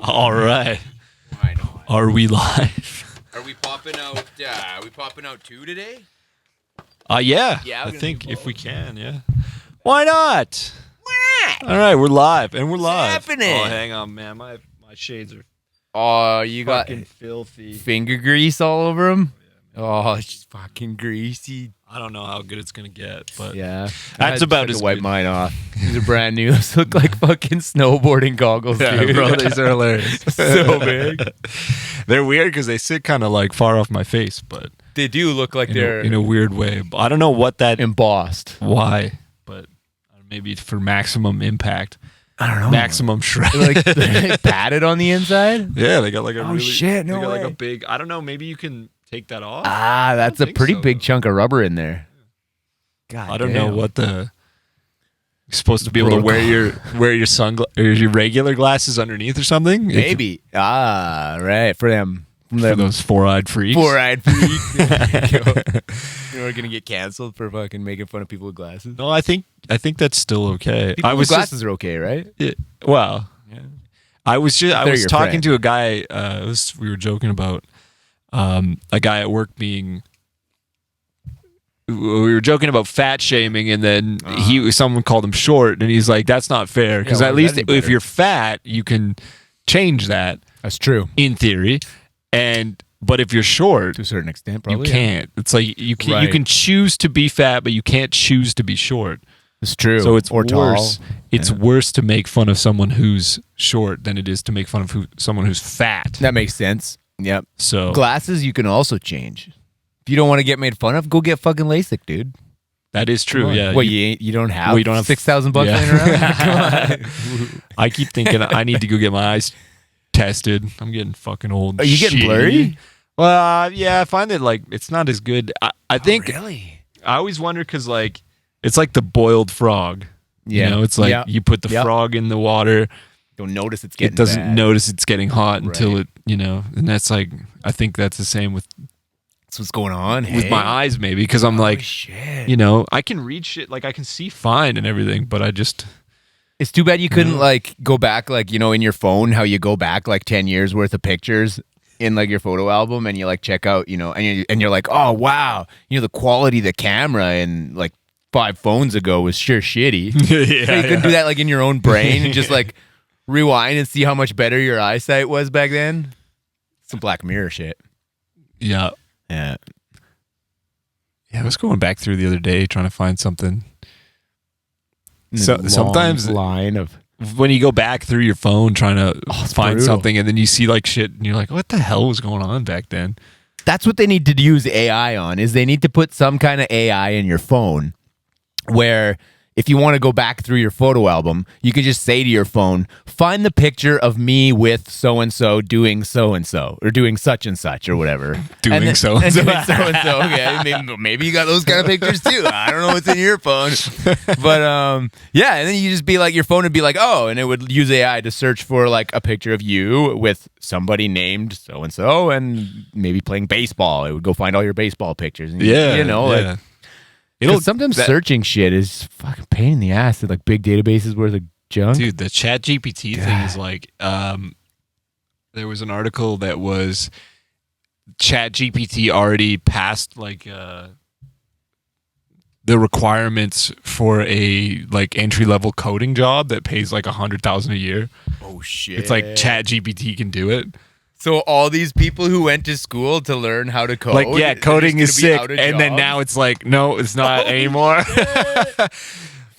All right. Why not? Are we live? Are we popping out? Are we popping out 2 today? Yeah. Yeah, I we're gonna think do if both. we can, yeah. Why not? All right, we're live, and we're live. happening? Oh, hang on, man. My shades are Oh, you got fucking filthy. finger grease all over him? Oh, it's just fucking greasy. I don't know how good it's gonna get, but Yeah. That's about as wipe good. mine off. These are brand new. Those look like fucking snowboarding goggles, dude. bro, these are hilarious. So big. They're weird because they sit kind of like far off my face, but They do look like they're in a weird way. But I don't know what that embossed. why, but maybe for maximum impact, I don't know. maximum shred. Like padded on the inside? Yeah, they got like a Oh, really shit, no they got like way. a big. I don't know. Maybe you can take that off. Ah, that's a think pretty so, big though. chunk of rubber in there. God, I don't know damn. what the. You're supposed to be able to wear your or your regular glasses underneath or something. Maybe. Ah, right. For them. For those four-eyed freaks. Four-eyed freaks. You know, we're gonna get canceled for fucking making fun of people with glasses. No, I think that's still okay. People I with was glasses are okay, right? well. Yeah. I was They're talking your friend. to a guy. We were joking about a guy at work being. We were joking about fat shaming, and then someone called him short, and he's like, "That's not fair." Because Yeah, why at is least that any if better? you're fat, you can change that That's true. in theory, but if you're short, To a certain extent, you probably. can't. It's like you can Right. choose to be fat, but you can't choose to be short. It's true. So it's or worse. tall. It's Yeah. worse to make fun of someone who's short than it is to make fun of someone who's fat. That makes sense. Yep. So Glasses you can also change. If you don't want to get made fun of, go get fucking LASIK, dude. that is true. Come on. Yeah. What you don't have? Well, you don't have- $6,000 Yeah. laying around? Come on. I keep thinking I need to go get my eyes tested. I'm getting fucking old. Are you getting Shit. blurry? Well, yeah. I find that like it's not as good. I think Really? I always wonder because like it's like the boiled frog. Yeah. You know, it's like Yeah. you put the Yeah. frog in the water. Don't notice it's getting It doesn't bad. notice it's getting hot until Right. it, and that's like I think that's the same with That's what's going on. my eyes maybe because I'm like, shit. I can read shit, like I can see fine and everything, but I just It's too bad you couldn't like go back, like, in your phone, how you go back like 10 years worth of pictures in like your photo album and you like check out, and you're like, oh, wow. The quality of the camera in like 5 phones ago was sure shitty. So you couldn't do that like in your own brain and just like rewind and see how much better your eyesight was back then. Some Black Mirror shit. yeah. Yeah. Yeah, I was going back through the other day trying to find something. So Long sometimes line of when you go back through your phone trying to it's find brutal. something and then you see like shit and you're like, what the hell was going on back then? That's what they need to use AI on, is they need to put some kind of AI in your phone where if you want to go back through your photo album, you could just say to your phone, find the picture of me with so-and-so doing so-and-so or doing such and such or whatever. Doing And then- so-and-so. and doing so-and-so. Okay, maybe you got those kind of pictures too. I don't know what's in your phone. But yeah, and then you just be like, your phone would be like, oh, and it would use AI to search for like a picture of you with somebody named so-and-so and maybe playing baseball. It would go find all your baseball pictures. And, like, It'll sometimes that- searching shit is fucking pain in the ass at like big databases worth of junk. Dude, the Chat GPT thing is like, there was an article that was Chat GPT already passed like the requirements for a like entry level coding job that pays like $100,000 a year. Oh shit! It's like Chat GPT can do it. So all these people who went to school to learn how to code, Like, yeah, they're coding just is gonna be sick, out of and then jobs? now it's like, no, it's not anymore.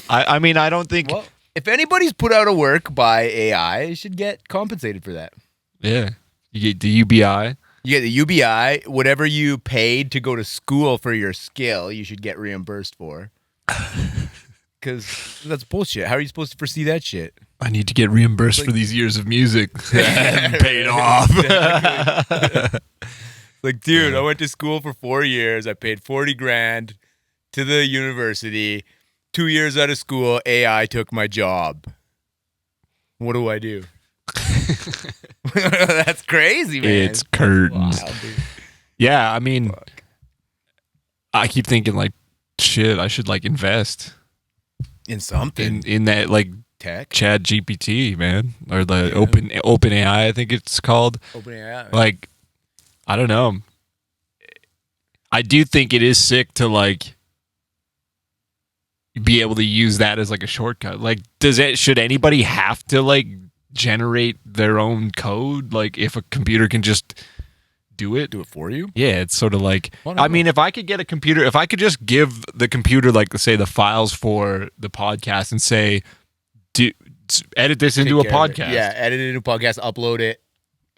I mean, I don't think. Well, if anybody's put out a work by AI, it should get compensated for that. Yeah, you get the UBI. You get the UBI, whatever you paid to go to school for your skill, you should get reimbursed for. Because that's bullshit. How are you supposed to foresee that shit? I need to get reimbursed for these years of music that haven't paid off. Like, dude, I went to school for 4 years. I paid 40 grand to the university. 2 years out of school, AI took my job. What do I do? That's crazy, man. It's curtains. Wild, dude. Yeah, I mean, I keep thinking like, shit, I should like invest In something. in that, like tech. Chat GPT, man, or the Open AI, I think it's called. OpenAI. Like, I don't know. I do think it is sick to like be able to use that as like a shortcut. Like, should anybody have to like generate their own code? Like, if a computer can just do it for you? Yeah, it's sort of like, Well, I mean, if I could get a computer, if I could just give the computer, like, say, the files for the podcast and say, edit this into a podcast. Yeah, edit it into a podcast, upload it,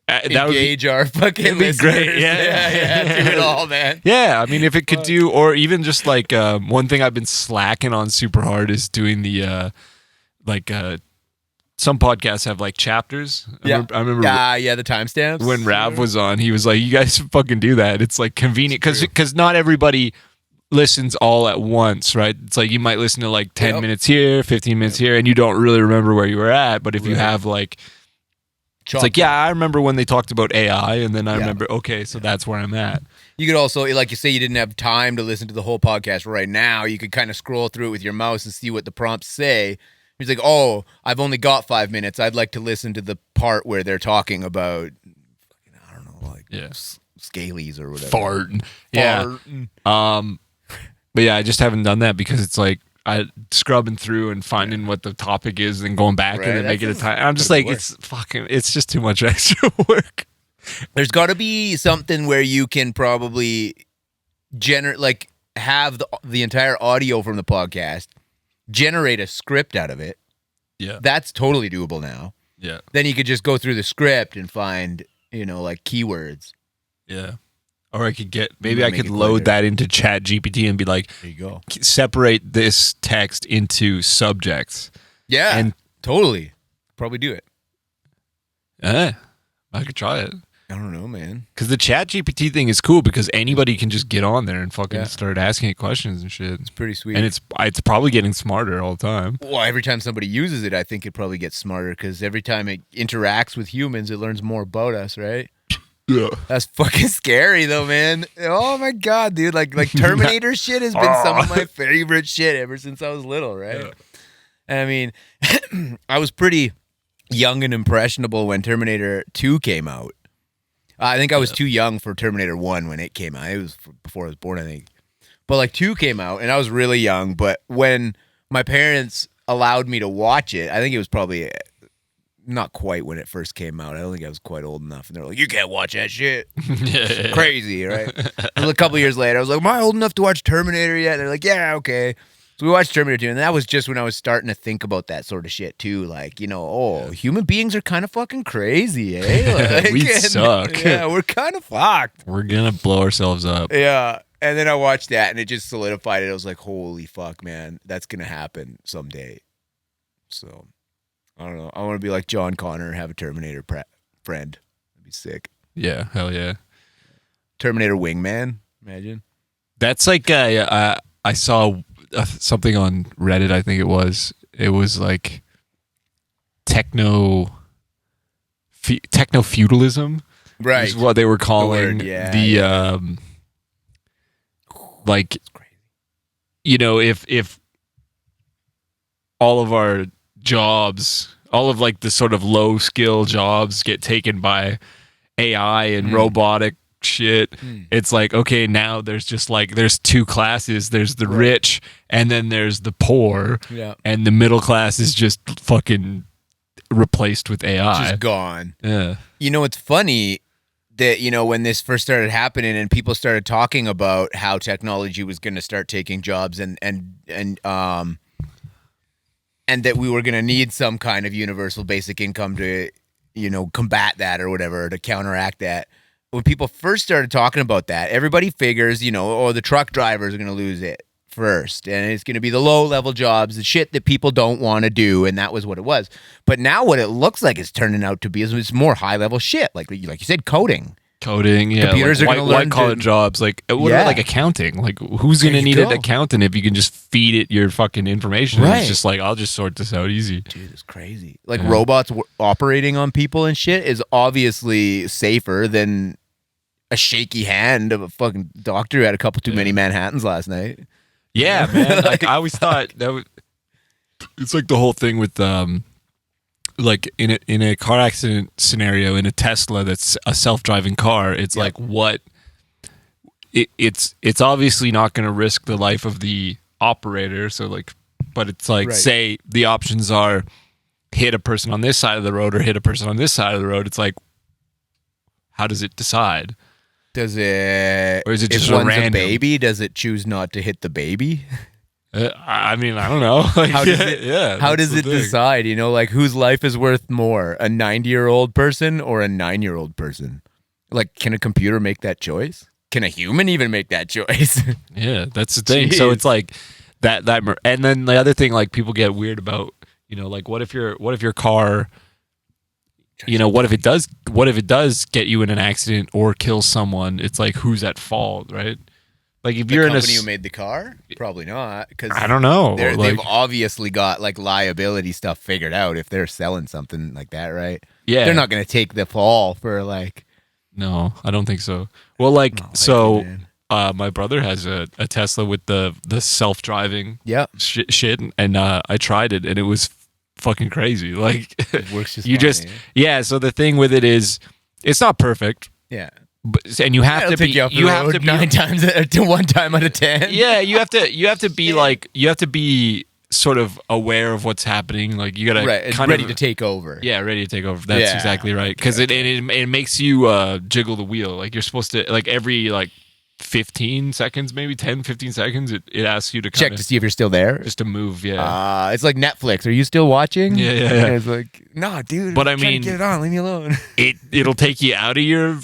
that would engage our fucking be listeners. great. Yeah. Do it all, man. Yeah, I mean, if it could do, or even just like one thing I've been slacking on super hard is doing the some podcasts have like chapters. I remember the timestamps. when Rav was on, he was like, "You guys fucking do that. It's like convenient because not everybody listens all at once, right? It's like you might listen to like 10 minutes here, 15 minutes here, and you don't really remember where you were at. But if you have like, it's like, I remember when they talked about AI, and then I remember, okay, so that's where I'm at. You could also, like you say, you didn't have time to listen to the whole podcast right now. You could kind of scroll through it with your mouse and see what the prompts say. He's like, oh, I've only got 5 minutes. I'd like to listen to the part where they're talking about, I don't know, like scalies or whatever. Farting. Yeah. But yeah, I just haven't done that because it's like scrubbing through and finding what the topic is and going back and then making a time. I'm just like, it's just too much extra work. There's got to be something where you can probably have the entire audio from the podcast, generate a script out of it. Yeah. That's totally doable now. Yeah. Then you could just go through the script and find, like keywords. Yeah. Or I could I could load that into Chat GPT and be like, there you go. Separate this text into subjects. Yeah. And totally. Probably do it. I could try it. I don't know, man. Because the Chat GPT thing is cool because anybody can just get on there and fucking start asking it questions and shit. It's pretty sweet. And it's probably getting smarter all the time. Well, every time somebody uses it, I think it probably gets smarter because every time it interacts with humans, it learns more about us, right? Yeah. That's fucking scary though, man. Oh my God, dude. Like Terminator shit has been some of my favorite shit ever since I was little, right? Yeah. And I mean, I was pretty young and impressionable when Terminator 2 came out. I think I was too young for Terminator 1 when it came out. It was before I was born, I think. But like 2 came out and I was really young. But when my parents allowed me to watch it, I think it was probably not quite when it first came out. I don't think I was quite old enough. And they're like, you can't watch that shit. It's crazy, right? And a couple years later, I was like, am I old enough to watch Terminator yet? And they're like, yeah, okay. So we watched Terminator 2, and that was just when I was starting to think about that sort of shit too. Like, human beings are kind of fucking crazy, eh? Like, we suck. Yeah, we're kind of fucked. We're gonna blow ourselves up. Yeah. And then I watched that, and it just solidified it. I was like, holy fuck, man, that's gonna happen someday. So, I don't know. I want to be like John Connor and have a Terminator friend. That'd be sick. Yeah, hell yeah. Terminator wingman, imagine. That's like I saw something on Reddit, I think it was like techno feudalism, right? Is what they were calling like, if all of our jobs, all of like the sort of low skill jobs get taken by AI and robotic shit, it's like, okay, now there's just like there's two classes. There's the rich and then there's the poor, and the middle class is just fucking replaced with AI, just gone. Yeah. It's funny that when this first started happening and people started talking about how technology was going to start taking jobs and that we were going to need some kind of universal basic income to combat that or whatever, to counteract that. When people first started talking about that, everybody figures, the truck drivers are going to lose it first. And it's going to be the low-level jobs, the shit that people don't want to do. And that was what it was. But now what it looks like it's turning out to be is more high-level shit. Like you said, coding, yeah. Computers are going to learn white-collar jobs. Like, what about like accounting? Like, who's going to need an accountant if you can just feed it your fucking information? Right. It's just like, I'll just sort this out easy. Dude, it's crazy. Like, robots operating on people and shit is obviously safer than a shaky hand of a fucking doctor who had a couple too many Manhattans last night. Yeah, man. Like, I always thought that it's like the whole thing with like in a car accident scenario in a Tesla that's a self-driving car. It's Yep. like what it's obviously not going to risk the life of the operator. So like, but it's like Right. say the options are hit a person on this side of the road or hit a person on this side of the road. It's like, how does it decide? Does it? Or is it if just a one's random- baby? Does it choose not to hit the baby? I mean, I don't know. Like, How does it? Yeah. How that's does the it thing. decide? You know, like whose life is worth more, a 90-year-old person or a 9-year-old person? Like, can a computer make that choice? Can a human even make that choice? Yeah, that's the thing. So Jeez. it's like that, and then the other thing, like people get weird about, you know, like what if your car, you know, what if it does get you in an accident or kill someone? It's like, who's at fault, right? Like if The you're in company a, who made the car? Probably not, because I don't know, they've like, obviously got like liability stuff figured out if they're selling something like that, right? yeah, They're not going to take the fall for like. no, I don't think so. Well, like, Not so, likely, man. my brother has a Tesla with the self-driving Yeah, shit, and I tried it, and it was fucking crazy. Like, it works just you fine, just, eh? yeah. So the thing with it is, it's not perfect, Yeah. but and you have It'll to be, take you off the you have road to be, 9 times to 1 time out of 10. yeah, you have to be like, you have to be sort of aware of what's happening. Like you gotta Right, it's kind ready of to take over. yeah, ready to take over. That's Yeah. exactly right. Because it makes you jiggle the wheel. Like you're supposed to, like every like 15 seconds, maybe 10, 15 seconds, it asks you to Check kind to of see if you're still there. just to move. Yeah. It's like Netflix. Are you still watching? Yeah, yeah, yeah. And it's like, nah, dude. But I'm I trying mean- to get it on. Leave me alone. It'll take you out of your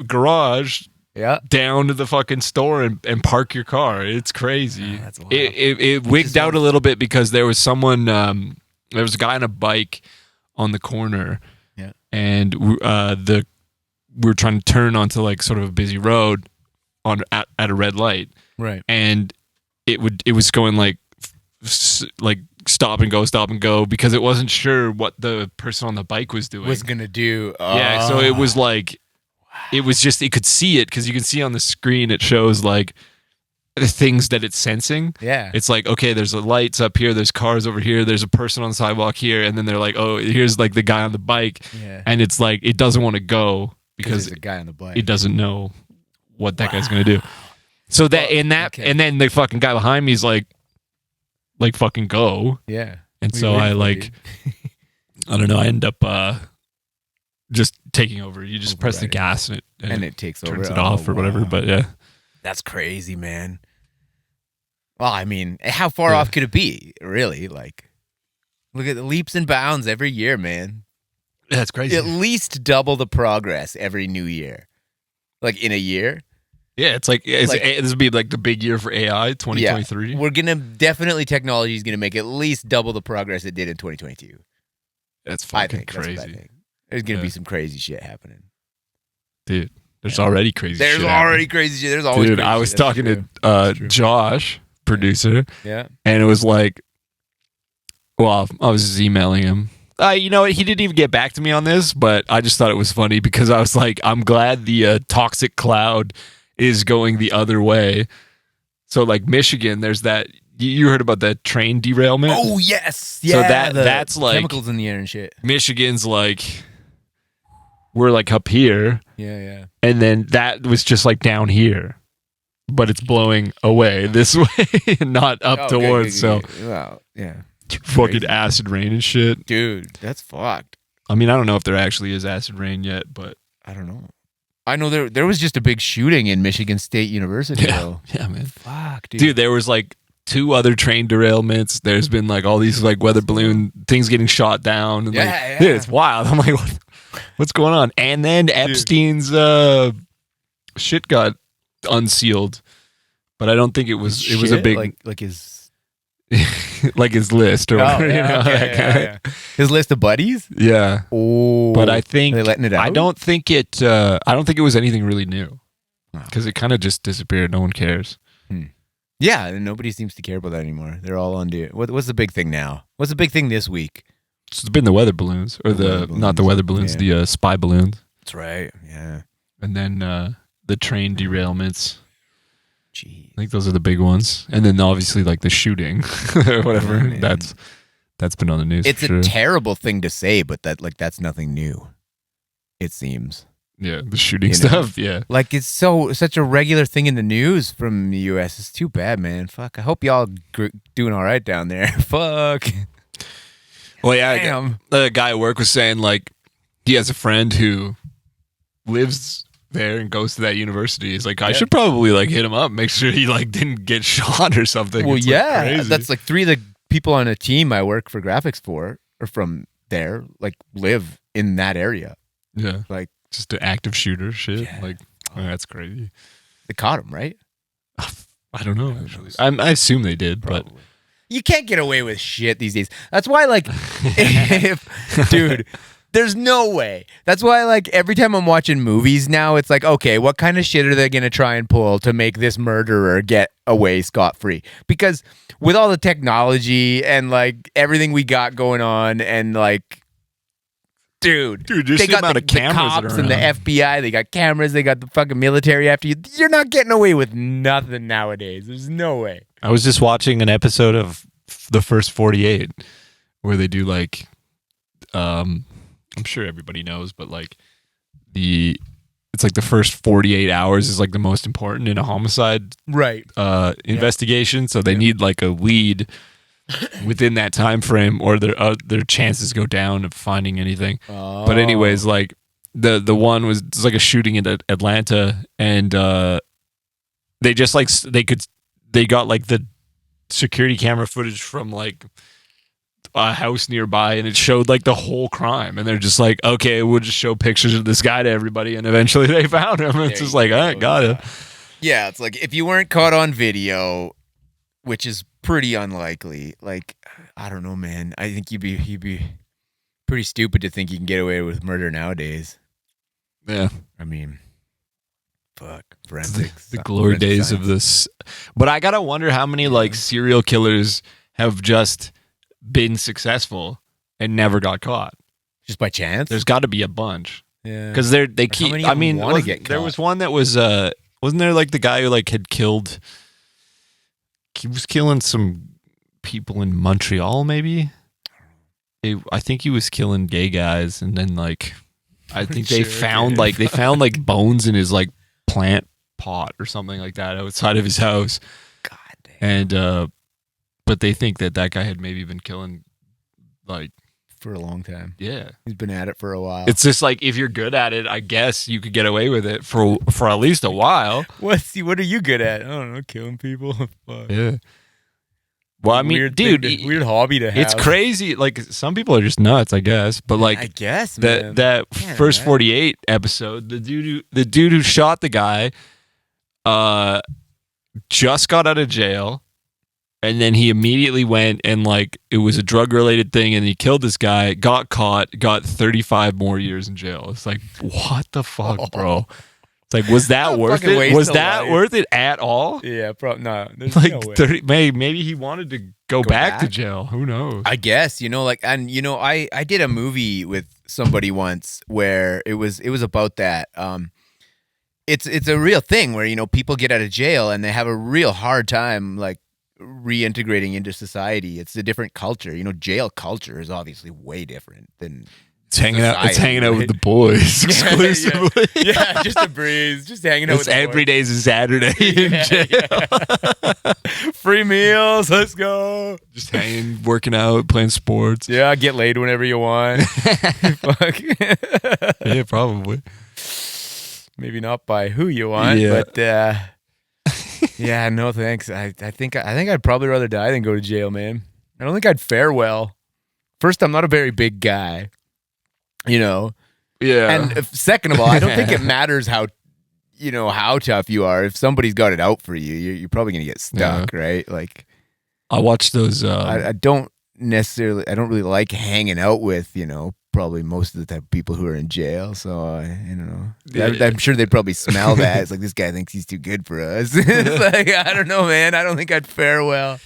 garage yeah. down to the fucking store and park your car. It's crazy. that's wild. It wigged out a little bit because there was someone, there was a guy on a bike on the corner, Yeah. and we were trying to turn onto like sort of a busy road at a red light, Right. and it was going like like stop and go because it wasn't sure what the person on the bike was doing. Was gonna do. Yeah, so it was like, it was just, it could see it because you can see on the screen, it shows like the things that it's sensing. Yeah. It's like, okay, there's the lights up here, there's cars over here, there's a person on the sidewalk here, and then they're like, oh, here's like the guy on the bike, Yeah. and it's like, it doesn't want to go because there's a guy on the bike. it doesn't know what that guy's gonna do. So that okay. and then the fucking guy behind me is like fucking go, Yeah. and What are so you I waiting for, like, dude? I don't know, I end up just taking over. You just press the Overriding. gas And it takes over. turns it Oh, off or whatever. wow. But yeah, That's crazy, man. Well, I mean, how far Yeah. off could it be? Really? Like, look at the leaps and bounds every year, man. that's crazy. At least double the progress every new year. Like in a year. Yeah, it's like, this would be like the big year for AI, 2023. We're gonna definitely technology is gonna make at least double the progress it did in 2022. That's I fucking think. That's what I crazy, think. There's gonna Yeah. be some crazy shit happening. dude. There's already crazy. There's shit already crazy shit. There's happening. always Dude, crazy I was shit. That's talking true. to That's true. Josh, producer, Yeah. and it was like, well, I was just emailing him. You know what? He didn't even get back to me on this, but I just thought it was funny because I was like, I'm glad the toxic cloud is going the other way. So, like Michigan, there's that. You heard about that train derailment? Oh yes. So Yeah. that's like chemicals in the air and shit. Michigan's like, we're like up here, Yeah, yeah. and then that was just like down here, but it's blowing away this way, not up Oh, good, towards. good, So good. Well, yeah. fucking Crazy. acid rain and shit. Dude, that's fucked. I mean, I don't know if there actually is acid rain yet, but I don't know. I know there was just a big shooting in Michigan State University yeah, though. yeah, man. Fuck, Dude, there was like 2 other train derailments. There's been like all these like weather balloon things getting shot down. And, Yeah, like, yeah. Dude, it's wild. I'm like, what's going on? And then Epstein's shit got unsealed, but I don't think it was. It was a Shit, big like his like his list or whatever. You know, okay, that kinda- his list of buddies. yeah. Oh, But I think they letting it out. I don't think it. I don't think it was anything really new Oh. because it kind of just disappeared. No one cares. Yeah, and nobody seems to care about that anymore. They're all on to what's the big thing now? What's the big thing this week? It's been the weather balloons, or The weather not the balloons, weather balloons, yeah. the spy balloons, That's right. Yeah. and then the train derailments. Jeez. I think those are the big ones, and then obviously like the shooting or whatever. Oh, man. That's That's been on the news. It's for sure. a terrible thing to say, but that's nothing new. It seems. Yeah, the shooting You know? stuff. Yeah. Like it's such a regular thing in the news from the U.S. It's too bad, man. Fuck. I hope y'all doing all right down there. Fuck. Well, yeah. Damn. The guy at work was saying like he has a friend who lives there and goes to that university. He's like, I should probably like hit him up, make sure he like didn't get shot or something. Well, It's, like, yeah, crazy. that's like 3 of the people on a team I work for graphics for are from there. Like live in that area. yeah, Like just an active shooter shit. Yeah. Like that's crazy. they caught him, right? I don't know. Actually, I assume they did, but You can't get away with shit these days. That's why, like, dude, there's no way. That's why, like, every time I'm watching movies now, it's like, okay, what kind of shit are they going to try and pull to make this murderer get away scot-free? Because with all the technology and, like, everything we got going on and, like, dude, just they the got amount the, of cameras the that cops are and the around. FBI. They got cameras. They got the fucking military after you. You're not getting away with nothing nowadays. There's no way. I was just watching an episode of the first 48 where they do like I'm sure everybody knows, but like it's like the first 48 hours is like the most important in a homicide Right. investigation, so they need like a lead within that time frame or their chances go down of finding anything. But anyways, like the one was it's like a shooting in Atlanta, and they just like they got like the security camera footage from like a house nearby, and it showed like the whole crime, and they're just like, okay, we'll just show pictures of this guy to everybody, and eventually they found him. It's just like, all right, got it. Yeah, it's like if you weren't caught on video, which is pretty unlikely. Like, I don't know, man. I think you'd be pretty stupid to think you can get away with murder nowadays. Yeah, I mean, fuck forensics. the glory days of this. But I gotta wonder how many like serial killers have just been successful and never got caught. Just by chance. There's got to be a bunch Yeah, because they How keep. many I of them mean, wanna get there caught? was one that was wasn't there like the guy who like had killed? He was killing some people in Montreal, maybe. I think he was killing gay guys, and then like I think they Sure, found dude. like they found like bones in his like plant pot or something like that outside of his house, God damn. and but they think that guy had maybe been killing like For a long time. yeah. He's been at it for a while. It's just like if you're good at it, I guess you could get away with it for at least a while. what are you good at? I don't know, killing people. Fuck. Yeah. Well, I mean, Weird dude, thing weird hobby to have. it's crazy. Like some people are just nuts, I guess. But I like guess, man. that Yeah, first right. 48 episode, the dude who shot the guy, just got out of jail, and then he immediately went and like it was a drug related thing, and he killed this guy, got caught, got 35 more years in jail. It's like what the fuck, bro? It's like was that What a worth fucking it? waste Was of that life. worth it at all? Yeah, no. There's Like no way. 30, maybe he wanted to go back to back? jail. Who knows? I guess, like, and I did a movie with somebody once where it was about that. It's a real thing where people get out of jail and they have a real hard time like reintegrating into society. It's a different culture. Jail culture is obviously way different than It's hanging out. It's society, hanging out with right? the boys exclusively. yeah, just a breeze, just hanging out It's with the every boys. day's a Saturday in Yeah, jail. Free meals, let's go. Just hanging, working out, playing sports. Yeah, get laid whenever you want. Fuck. Yeah, probably. Maybe not by who you want, Yeah. but yeah, no thanks. I think I'd probably rather die than go to jail, man. I don't think I'd fare well. First, I'm not a very big guy, Yeah. and second of all, I don't think it matters how tough you are. If somebody's got it out for you, you're probably gonna get stuck, right? Like I watched those. I don't really like hanging out with probably most of the type of people who are in jail. So I don't know. Yeah. I'm sure they'd probably smell that. It's like this guy thinks he's too good for us. It's like I don't know, man. I don't think I'd fare well.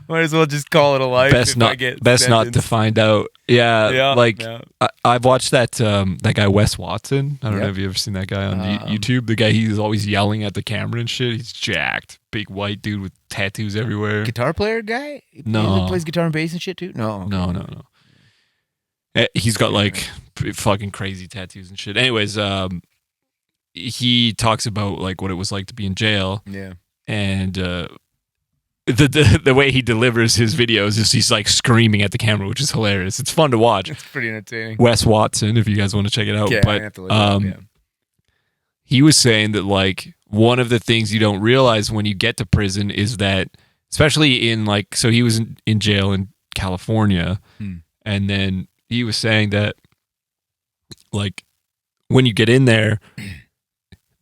Might as well just call it a life. best if I not get best not to sentenced. find out Yeah, Yeah, like yeah. I've watched that that guy Wes Watson. I don't know Yep. if you ever seen that guy on YouTube. The guy he's always yelling at the camera and shit. He's jacked, big white dude with tattoos everywhere. Guitar player guy? No. He plays guitar and bass and shit too? No. Okay. No. He's got like fucking crazy tattoos and shit. Anyways, he talks about like what it was like to be in jail, Yeah. and the way he delivers his videos is he's like screaming at the camera, which is hilarious. It's fun to watch. It's pretty entertaining. Wes Watson, if you guys want to check it out. Yeah, I But have to look it up, yeah. he was saying that like one of the things you don't realize when you get to prison is that, especially in like, so he was in jail in California, and then he was saying that like when you get in there,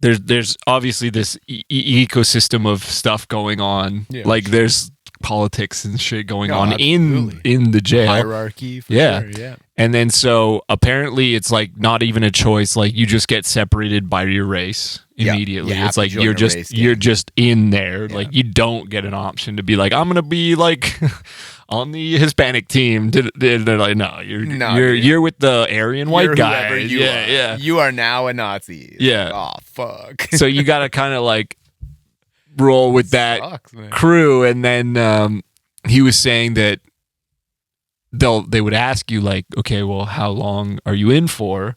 there's obviously this ecosystem of stuff going on. Yeah, like there's politics and shit going on absolutely. in the jail. Hierarchy for Yeah. sure, yeah. And then so apparently it's like not even a choice. Like you just get separated by your race Yeah, immediately. you have It's to like join you're a just race you're gang. just in there. Yeah. Like you don't get an option to be like, I'm gonna be like on the Hispanic team. They're like, no, dude. you're with the Aryan white You're guy. whoever you Yeah, are. yeah. You are now a Nazi. It's Yeah. like, oh, fuck. So you gotta kind of like roll with that Sucks, man. crew. And then he was saying that they would ask you like, okay, well, how long are you in for?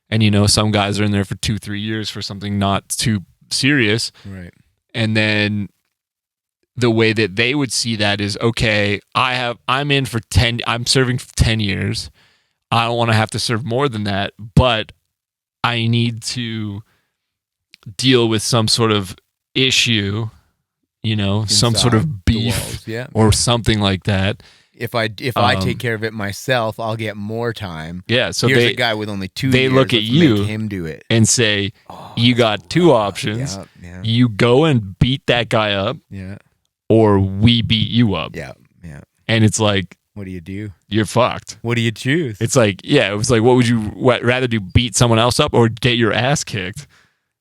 And you know, some guys are in there for 2-3 years for something not too serious. Right. And then the way that they would see that is, okay, I'm in for 10, I'm serving for 10 years. I don't want to have to serve more than that, but I need to deal with some sort of issue, you know, some sort Inside of the beef walls, yeah. or something like that. If I take care of it myself, I'll get more time. Yeah, so Here's they a guy with only 2 they years. look at let's you make him do it. and say, you got two options. Yeah, You go and beat that guy up, yeah, or we beat you up. yeah. And it's like, What do you do? you're fucked. What do you choose? It's like, yeah, it was like, what would you rather do, beat someone else up or get your ass kicked?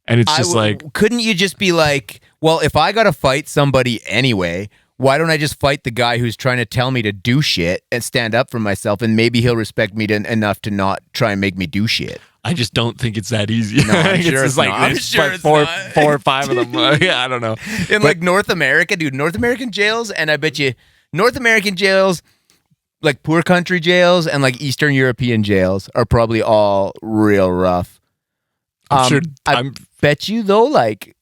And it's just like, couldn't you just be like, well, if I got to fight somebody anyway, why don't I just fight the guy who's trying to tell me to do shit and stand up for myself, and maybe he'll respect me enough to not try and make me do shit. I just don't think it's that easy. No, I'm It's sure just it's like, not. I'm there's sure like it's four not. or five of them. Yeah, I don't know. In like North America, dude, North American jails, and I bet you North American jails, like poor country jails and like Eastern European jails are probably all real rough. I'm sure. I bet you though, like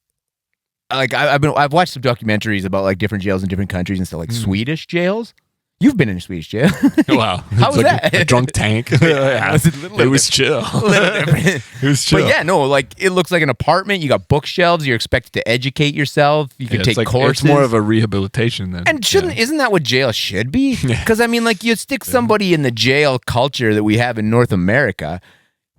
I've watched some documentaries about like different jails in different countries and stuff, like Swedish jails. You've been in a Swedish jail. Wow. How was It's like that? A drunk tank. Yeah. Was it a little It was chill. different? It was chill. But yeah, no, like it looks like an apartment. You got bookshelves. You're expected to educate yourself. You can Yeah, take it's like, courses. It's more of a rehabilitation then. And isn't that what jail should be? Yeah. Because I mean, like you stick somebody in the jail culture that we have in North America,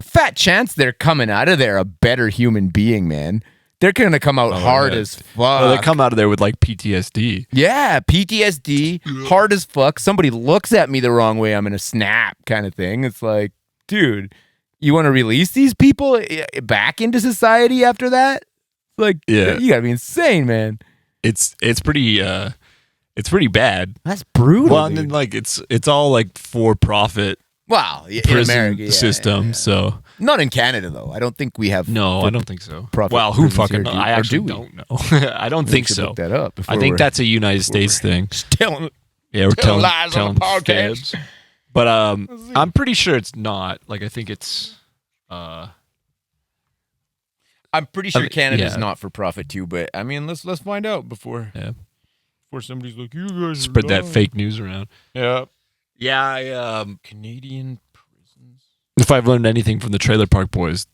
fat chance they're coming out of there a better human being, man. They're gonna come out hard yeah. as fuck. Well, they come out of there with like PTSD. Yeah, PTSD, hard as fuck. Somebody looks at me the wrong way, I'm gonna snap, kind of thing. It's like, dude, you want to release these people back into society after that? Like, Yeah. you gotta be insane, man. It's pretty bad. That's brutal. Well, and then dude. like it's all like for profit Wow, in prison America, yeah, system. yeah. So Not in Canada though. I don't think we have. no, for I don't think so. profit Well, who prisons fucking here, knows? do- I or actually do we? don't know. I don't We think should so. Look that up. I think that's a United States thing. Telling. Yeah, we're telling telling lies on the podcast. fibs. But I'm pretty sure it's not. Like I think it's I'm pretty sure mean, Canada's yeah. not for profit too, but I mean, let's find out before Yeah. somebody's like, you guys spread that fake news around. Yeah. Yeah, I Canadian prisons. if I've learned anything from the Trailer Park Boys,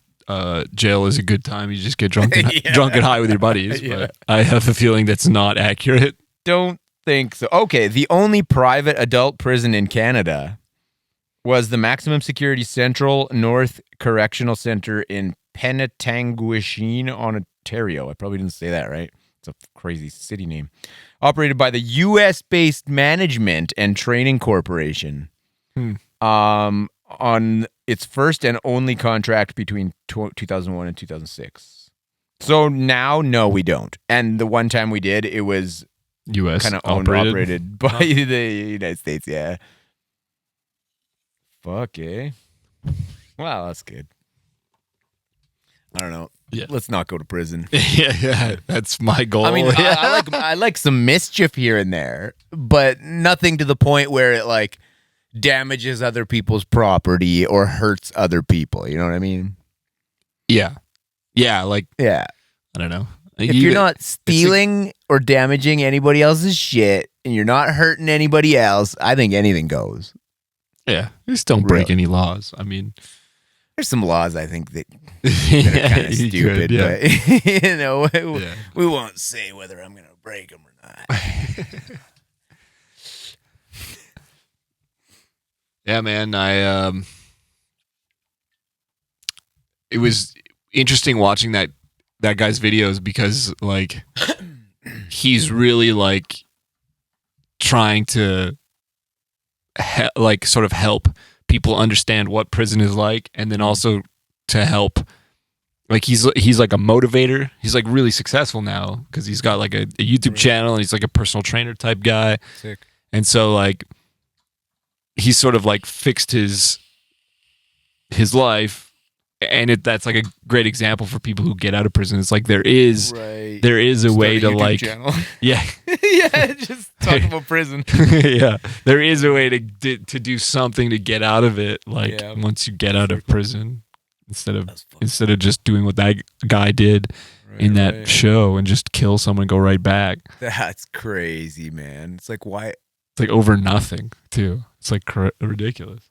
jail is a good time. You just get drunk and, Yeah. drunk and high with your buddies. Yeah. But I have a feeling that's not accurate. Don't think so. Okay, the only private adult prison in Canada was the Maximum Security Central North Correctional Center in Penetanguishene, Ontario. I probably didn't say that right. It's a crazy city name. Operated by the U.S.-based Management and Training Corporation. On its first and only contract between 2001 and 2006. So now, no, we don't. And the one time we did, it was U.S. kind of owned and operated by the United States. Yeah. Fuck, eh? Wow, that's good. I don't know. Yeah. Let's not go to prison. Yeah, that's my goal. I mean, Yeah. I like some mischief here and there, but nothing to the point where it like damages other people's property or hurts other people. You know what I mean? Yeah. Like, Yeah. I don't know. If you're not stealing or damaging anybody else's shit and you're not hurting anybody else, I think anything goes. Yeah, just don't break any laws. I mean, There's some laws I think that that are kind of stupid, but you know, Yeah. we won't say whether I'm going to break them or not. Yeah, man. It was interesting watching that guy's videos because like he's really like trying to like sort of help people understand what prison is like, and then also to help like he's like a motivator. He's like really successful now because he's got like a YouTube channel and he's like a personal trainer type guy. Sick. And so like he's sort of like fixed his life, and that's like a great example for people who get out of prison. It's like there is a way to like yeah yeah, just talk about prison. yeah, there is a way to do something to get out of it, like once you get out of prison, instead of just doing what that guy did in that show and just kill someone and go right back. That's crazy, man. It's like, why? It's like over nothing too. It's like ridiculous.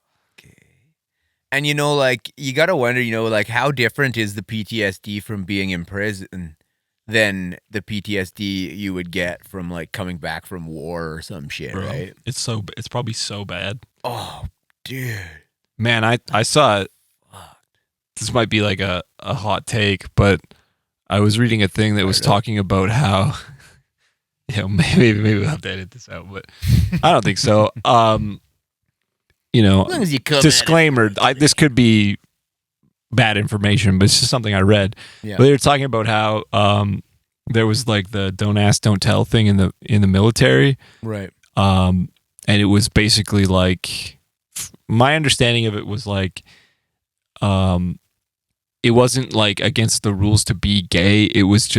And you know, like you gotta wonder, you know, like how different is the PTSD from being in prison than the PTSD you would get from like coming back from war or some shit, Bro, right? it's probably so bad. Oh, dude, Man, I saw it. This might be like a hot take, but I was reading a thing that was talking about how, you know, maybe we'll have to edit this out, but I don't think so. You know, as long as you come disclaimer, this could be bad information, but it's just something I read. Yeah. But they were talking about how there was like the don't ask, don't tell thing in the military. Right. And it was basically like, my understanding of it was like, it wasn't like against the rules to be gay. It was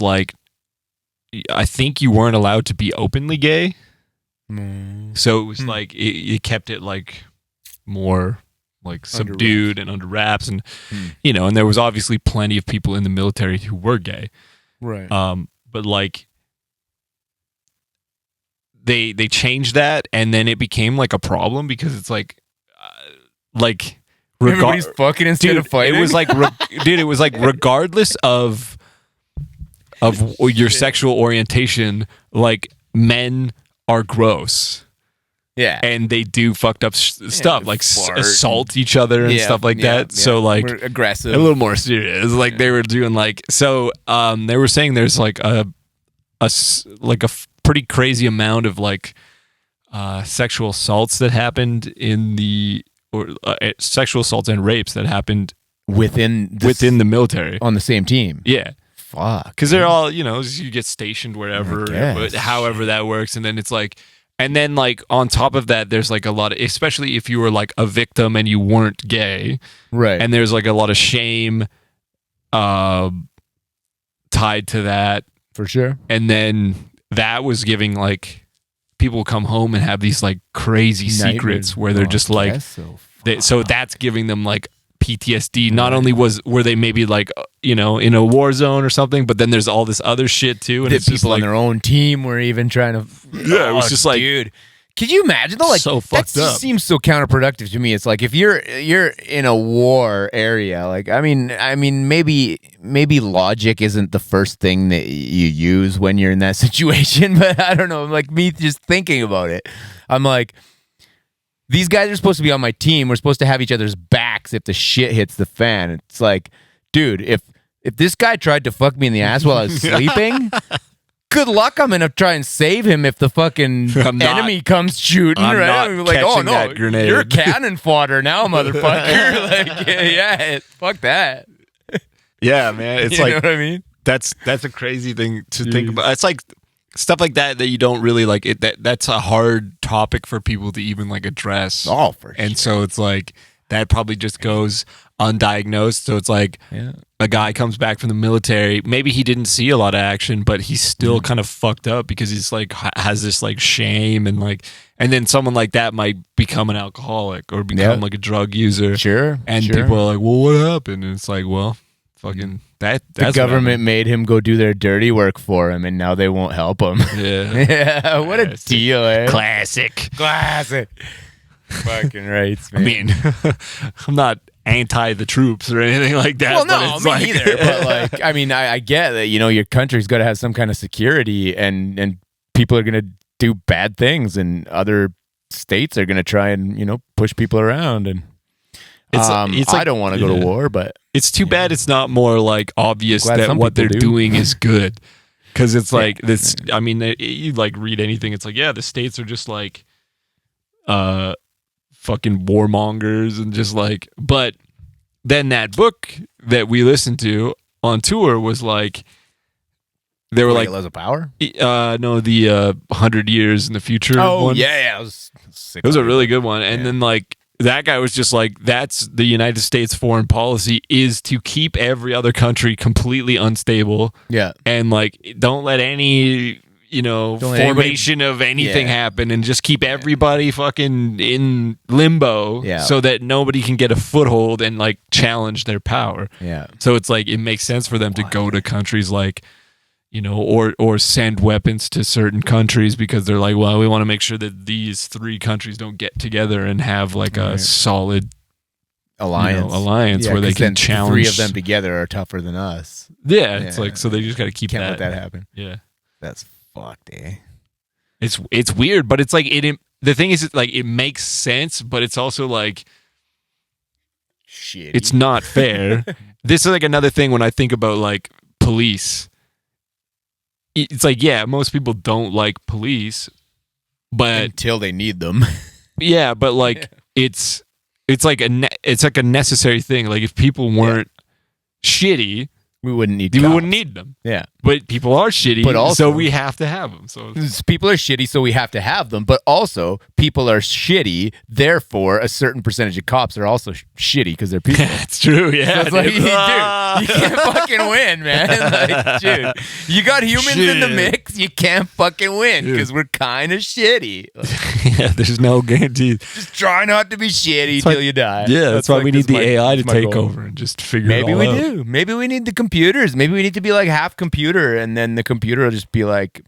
like, I think you weren't allowed to be openly gay. So it was like it kept it like more like subdued and under wraps, and you know, and there was obviously plenty of people in the military who were gay, right? But like they changed that, and then it became like a problem because it's like everybody's fucking instead of fighting. It was like dude, it was like regardless of your sexual orientation, like men are gross. Yeah. And they do fucked up stuff, like assault each other and stuff like that. So like we're aggressive. A little more serious. Like they were doing like, so they were saying there's like a pretty crazy amount of like sexual assaults that happened sexual assaults and rapes that happened within the military on the same team. Yeah. Fuck. Because they're all, you know, you get stationed wherever, but however that works. And then it's like, and then like on top of that, there's like a lot of, especially if you were like a victim and you weren't gay. Right. And there's like a lot of shame tied to that. For sure. And then that was giving like, people come home and have these like crazy secrets where they're just like, so that's giving them like PTSD. Not only were they maybe like, you know, in a war zone or something, but then there's all this other shit too. And the it's people just like on their own team were even trying to. Yeah, it was just like, dude. Could you imagine though? Like, so fucked that up. Seems so counterproductive to me. It's like if you're in a war area, like I mean, maybe logic isn't the first thing that you use when you're in that situation, but I don't know. Like me just thinking about it, I'm like, these guys are supposed to be on my team. We're supposed to have each other's backs if the shit hits the fan. It's like, dude, if this guy tried to fuck me in the ass while I was sleeping. Good luck, I'm gonna try and save him if the fucking enemy comes shooting. I'm right? not I'm like, oh no, that grenade. you're cannon fodder now, motherfucker. Like, yeah, fuck that. Yeah, man, it's you like, know what I mean? That's a crazy thing to think about. It's like stuff like that you don't really like it. That's a hard topic for people to even like address. Oh, for sure. And so it's like that probably just goes undiagnosed. So it's like a guy comes back from the military. Maybe he didn't see a lot of action, but he's still kind of fucked up because he's like has this like shame and like, and then someone like that might become an alcoholic or become like a drug user. Sure. And people are like, well, what happened? And it's like, well, fucking that's the government made him go do their dirty work for him, and now they won't help him. Yeah. Yeah. What a deal, eh? Classic. Fucking rights, man. I mean, I'm not anti the troops or anything like that. Well, no, but it's me like, neither. But like, I mean, I get that, you know, your country's got to have some kind of security, and people are going to do bad things, and other states are going to try and, you know, push people around. And it's like, I don't want to go to war, but it's too bad it's not more like obvious Glad that some what they're people do. doing is good. Because it's like this. I mean, you like read anything, it's like, yeah, the states are just like, fucking warmongers and just like. But then that book that we listened to on tour was like, they were like, Laws of Power. no, the 100 Years in the Future. Oh one. yeah, it was sick. It was a really good one. And then like that guy was just like, that's the United States foreign policy, is to keep every other country completely unstable. Yeah. And like, don't let any, you know, Don't let formation of anything happen, and just keep everybody fucking in limbo so that nobody can get a foothold and like challenge their power. Yeah. So it's like, it makes sense for them to go to countries like, you know, or send weapons to certain countries because they're like, well, we want to make sure that these three countries don't get together and have like a solid alliance Yeah, where they 'cause can then challenge. three of them together are tougher than us. Yeah, it's like, so they just got to keep Can't that. let that happen. Yeah, That's fucked, eh? it's weird, but it's like the thing is, like, it makes sense, but it's also like Shit. it's not fair. This is like another thing when I think about like police. It's like, yeah, most people don't like police, but until they need them. yeah, but like it's like it's like a necessary thing. Like if people weren't shitty, We wouldn't need we cops. wouldn't need them. Yeah. But people are shitty, But also- so we have to have them. So People are shitty, so we have to have them. But also, people are shitty, therefore, a certain percentage of cops are also shitty because they're people. it's true. Yeah, So it's like, dude. dude, you can't fucking win, man. Like, dude, you got humans in the Shit. mix, you can't fucking win because we're kind of shitty. Like, Yeah, there's no guarantee. just try not to be shitty why- till you die. Yeah, that's why we need the AI to that's my take goal. over and just figure Maybe it all we out. do. Maybe we need the computers. Maybe we need to be like half computer, and then the computer will just be like,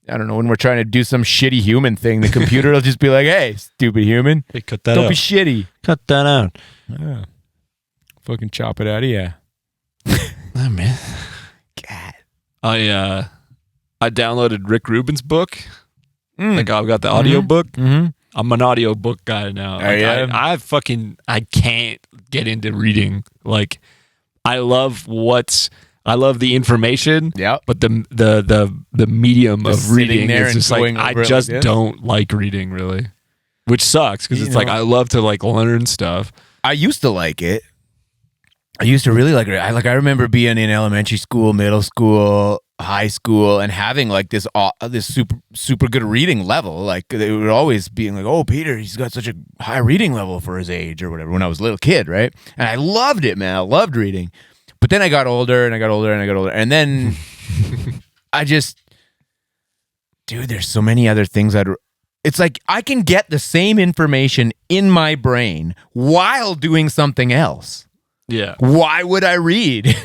I don't know, when we're trying to do some shitty human thing, the computer will just be like, hey, stupid human, Hey, cut that don't out. be shitty. Cut that out. Yeah. Fucking chop it out of you. Oh, man. God. I downloaded Rick Rubin's book. Mm. Like, I've got the audio book. Mm-hmm. I'm an audio book guy now. Oh, Like, yeah? I can't get into reading. Like, I love the information. Yeah. But the medium Just of sitting reading there is just and like, going I over it just like this. don't like reading really, which sucks because You it's like, know- I love to like learn stuff. I used to like it. I used to really like it. I remember being in elementary school, middle school, high school, and having like this super good reading level. Like they would always being like, "Oh, Peter, he's got such a high reading level for his age or whatever." When I was a little kid, right? And I loved it, man. I loved reading. But then I got older, and I got older, and I got older, and then I just, dude, there's so many other things it's like I can get the same information in my brain while doing something else. Yeah. Why would I read?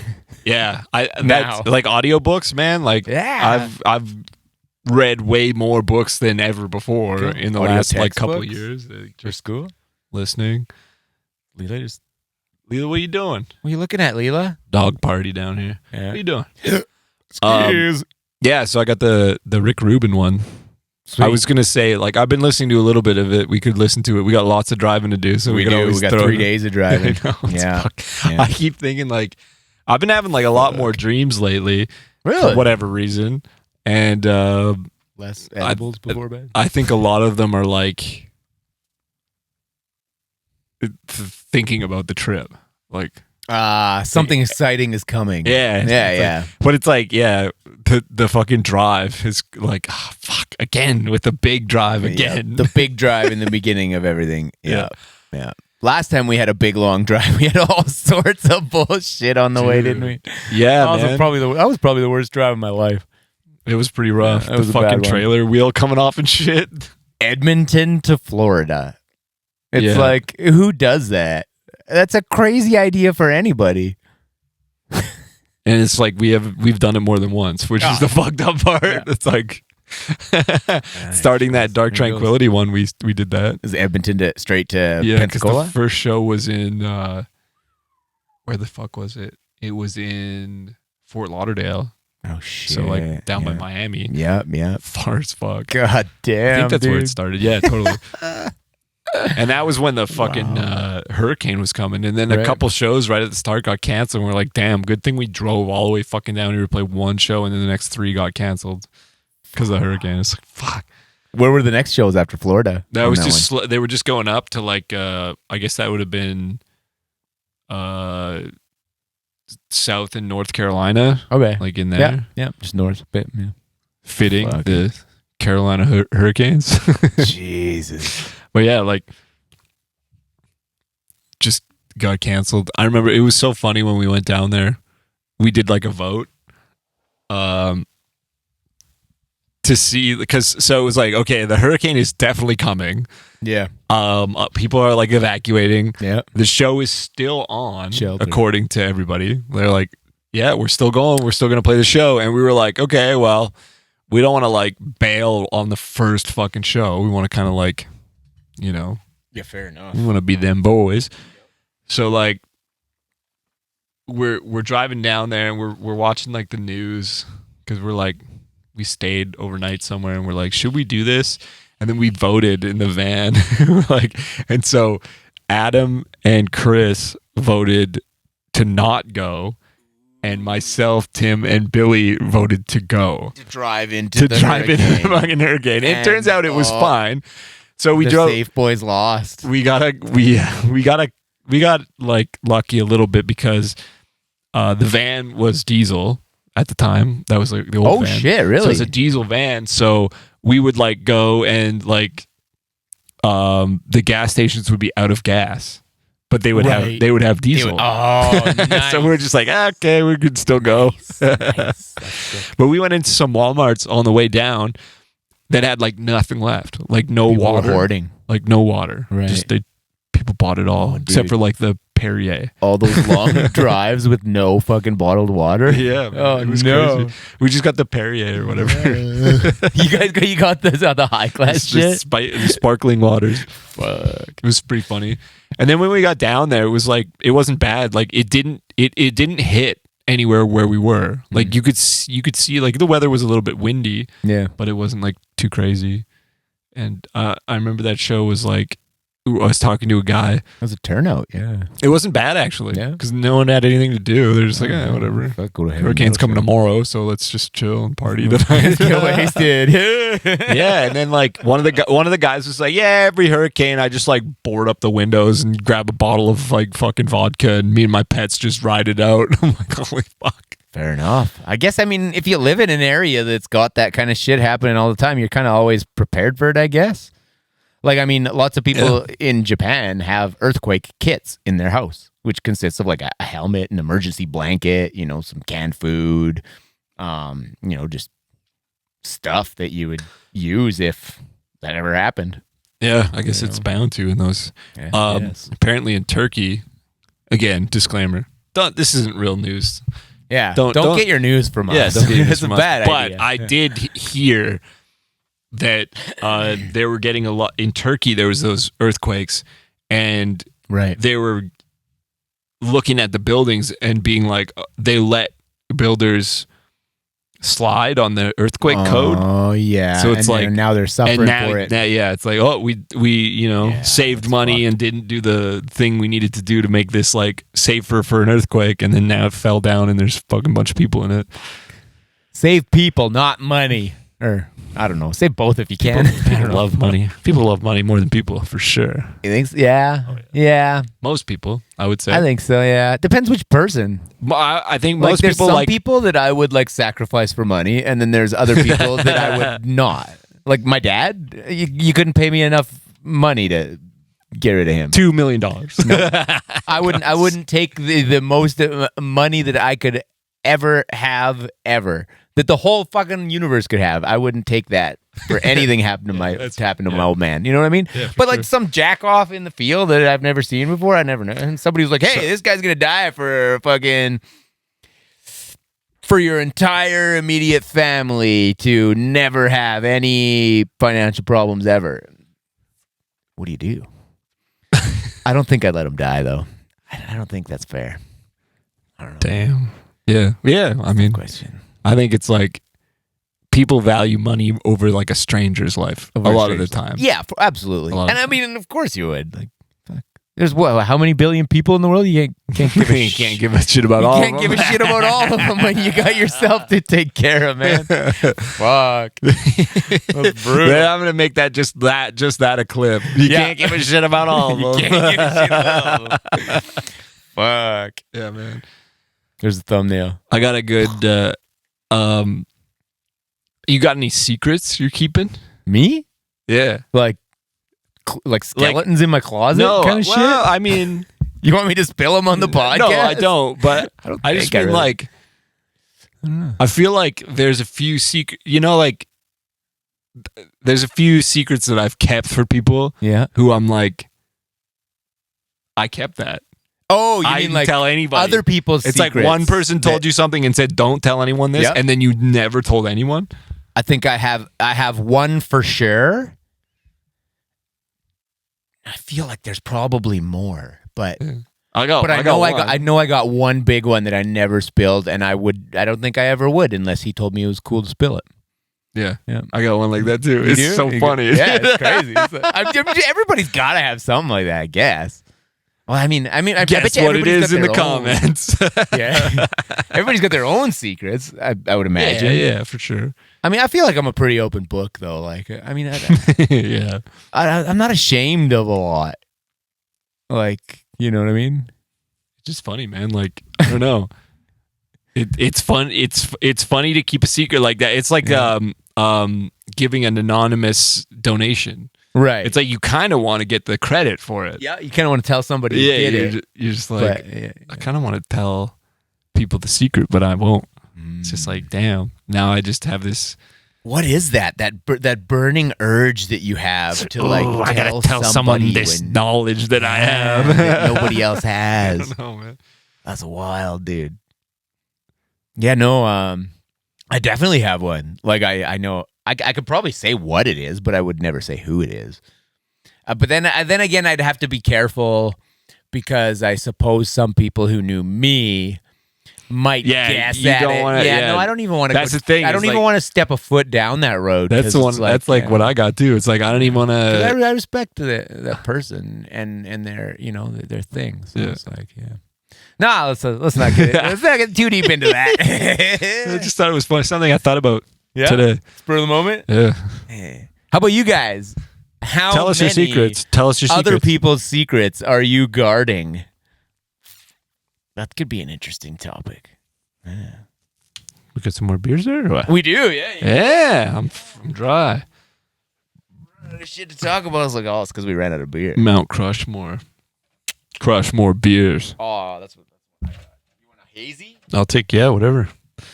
Yeah. That's Now. like audiobooks, man. Like, Yeah. I've read way more books than ever before Cool. in the Audio last like couple of textbooks? years. For school? Listening. Leela, just Leela, what are you doing? what are you looking at, Leela? Dog party down here. What are you doing? Excuse. Yeah, so I got the Rick Rubin one. I was gonna say, like, I've been listening to a little bit of it. We could listen to it. We got lots of driving to do, so we could always We got throw 3 it- days of driving. I know, it's Yeah. fuck- I keep thinking like I've been having like a lot more dreams lately Really? for whatever reason, and Less edibles before bed. I think a lot of them are like thinking about the trip. Like, Something exciting is coming. Yeah, Yeah. But it's like, the fucking drive is like, fuck, again with the big drive again. Yeah, the big drive in the beginning of everything. Yeah. Yeah. Last time we had a big long drive, we had all sorts of bullshit on the way, didn't we? Yeah, That was probably the worst drive of my life. It was pretty rough. Yeah, it was the a bad fucking one. trailer wheel coming off and shit. Edmonton to Florida. It's Yeah. like, who does that? That's a crazy idea for anybody. And it's like we've done it more than once, which is the fucked up part. Yeah. It's like starting that Dark There it goes. Tranquility one, we did that. Is Edmonton straight to Yeah, because Pensacola? the first show was in where the fuck was it? It was in Fort Lauderdale, Oh shit! so like down by Yeah. Miami. Yep. Far as fuck. God damn. I think that's where it dude. started. Yeah, totally. And that was when the fucking hurricane was coming. And then a Right. couple shows right at the start got canceled. And we're like, damn, good thing we drove all the way fucking down here to play one show. And then the next 3 got canceled because of the hurricane. It's like, fuck. Where were the next shows after Florida? That on was that just, one? they were just going up to like, I guess that would have been South and North Carolina, Okay. like in there, Yeah. Just north a bit. Yeah. fitting Fuck. the Carolina Hurricanes. Jesus. But yeah, like just got canceled. I remember it was so funny when we went down there. We did like a vote to see, because so it was like, okay, the hurricane is definitely coming. Yeah. People are like evacuating. Yeah. The show is still on, Sheltered. according to everybody. They're like, yeah, we're still going. We're still going to play the show. And we were like, okay, well, we don't want to like bail on the first fucking show. We want to kind of like, you know, Yeah, fair enough. we want to be them boys. So like we're driving down there and we're watching like the news, because we're like, we stayed overnight somewhere and we're like, should we do this? And then we voted in the van. We're like, and so Adam and Chris voted to not go, and myself, Tim, and Billy voted to go. To drive into the Drive into the hurricane. fucking hurricane. It And, turns out it was fine. So we The drove. safe boys lost. We got like lucky a little bit, because the van was diesel at the time. That was like the old Oh van. shit! So Really? it's a diesel van. So we would like go and like the gas stations would be out of gas, but they would Right. have diesel. Oh, nice. So we're just like, okay, we could still go. Nice. That's sick. But we went into some Walmarts on the way down that had like nothing left, like no People were water, hoarding like no water. Right. Just people bought it all, Oh, except dude. for like the Perrier. all those long drives with no fucking bottled water. Yeah. Man, Oh, it was no. crazy. We just got the Perrier or whatever. you got this on the high class It's just shit. the sparkling waters. Fuck. It was pretty funny. And then when we got down there, it was like, it wasn't bad. Like it didn't hit anywhere where we were. Like you could see like the weather was a little bit windy, Yeah. but it wasn't like too crazy. And I remember that show was like, I was talking to a guy. That was a turnout. Yeah. It wasn't bad actually, Yeah. because no one had anything to do. They're just like, whatever. Fuck, go to heaven. Hurricane's coming tomorrow, so let's just chill and party tonight. Get wasted. Yeah, and then like one of the guys was like, yeah, every hurricane I just like board up the windows and grab a bottle of like fucking vodka, and me and my pets just ride it out. I'm like, holy fuck. Fair enough. I guess, I mean, if you live in an area that's got that kind of shit happening all the time, you're kind of always prepared for it, I guess. Like, I mean, lots of people in Japan have earthquake kits in their house, which consists of like a helmet, an emergency blanket, you know, some canned food, you know, just stuff that you would use if that ever happened. Yeah, I guess it's bound to in those. Yeah, yes. Apparently in Turkey, again, disclaimer. This isn't real news. Yeah. Don't- Don't get your news from us. Yeah, don't get it's this a from us. bad but idea. I did hear that they were getting a lot in Turkey. There was those earthquakes, and Right. they were looking at the buildings and being like, they let builders slide on the earthquake code. Oh yeah. So it's And like- now they're suffering And now, for it. yeah, it's like, oh, we Yeah, saved that's money and didn't do the thing we needed to do to make this like safer for an earthquake, and then now it fell down and there's a fucking bunch of people in it. Save people, not money. Or I don't know. Say both if you can. People love money. People love money more than people, for sure. You think so? Yeah. Yeah. Most people, I would say. I think so, yeah. Depends which person. I think Like most there's people some like people that I would like sacrifice for money, and then there's other people that I would not. Like my dad, you couldn't pay me enough money to get rid of him. $2 million. I wouldn't take the most money that I could ever have that the whole fucking universe could have. I wouldn't take that for anything happen to my old man. You know what I mean? Yeah, but like some jack off in the field that I've never seen before, I never know. And somebody was like, "Hey, this guy's gonna die for your entire immediate family to never have any financial problems ever." What do you do? I don't think I'd let him die though. I don't think that's fair. I don't know. Damn. Yeah. Yeah. I mean, Question. I think it's like people value money over like a stranger's life Over a a lot of the stranger's time. Yeah, absolutely. A lot of And I mean, of course you would. Like, fuck. There's how many billion people in the world? You can't give a You can't give a shit about all You of can't them. give a shit about all of them when you got yourself to take care of, man. Fuck. That's brutal. Man, I'm gonna make that just that a clip. You Yeah. can't give a shit about all of them. You can't give a shit about all of them. Fuck. Yeah, man. There's a thumbnail. I got a good. You got any secrets you're keeping? Me? Yeah. Like skeletons in my closet No, kind of well, shit? I mean, You want me to spill them on the podcast? no, I don't. But I just think I mean really- like, I don't know. I feel like there's a few secret. You know, like there's a few secrets that I've kept for people Yeah. who I'm like, I kept that. Oh, you I mean didn't like tell anybody. other people's It's secrets? like one person told you something and said, "Don't tell anyone this," Yep. and then you never told anyone. I think I have one for sure. I feel like there's probably more, but I got I got one big one that I never spilled, and I don't think I ever would unless he told me it was cool to spill it. Yeah. Yeah. I got one like that too. You It's do? so funny. Yeah, it's crazy. Everybody's got to have something like that, I guess. Well, I bet Guess you what it everybody's is got in the their own- comments. Yeah, everybody's got their own secrets. I would imagine. yeah, for sure. I mean, I feel like I'm a pretty open book, though. Like, I mean, Yeah. I'm not ashamed of a lot. Like, you know what I mean? It's just funny, man. Like, I don't know. It's fun. It's funny to keep a secret like that. It's like giving an anonymous donation. Right. It's like you kind of want to get the credit for it. Yeah, you kind of want to tell somebody Yeah, you did it. you're just like, But, yeah. I kind of want to tell people the secret, but I won't. It's Mm. just like, damn. Now I just have this. What is that? That burning urge that you have to like I gotta tell someone somebody this when- knowledge that I have. that nobody else I has. don't know, man. That's wild, dude. Yeah, no, I definitely have one. Like I know I could probably say what it is, but I would never say who it is. But then again, I'd have to be careful because I suppose some people who knew me might Yeah, guess you at don't it. wanna- yeah. No, I don't even want to. That's the thing, I don't is, even like- want to step a foot down that road. That's 'cause the one. it's That's like what I got too. It's like I don't even want 'cause to. I respect that person and their their things. So Yeah. it's like No, let's not get too deep into I that. just thought it was funny. Something I thought about today. Spur of the moment. Yeah. How about you guys? How Tell us your many secrets. Tell us your Other secrets. people's secrets are you guarding? That could be an interesting topic. We got some more beers there. Or what? We do, yeah. Yeah, I'm dry. There's shit to talk about. It's like, it's because we ran out of beer. Mount Crushmore. Crushmore beers. Oh, that's what I got. You want a hazy? I'll take whatever. Go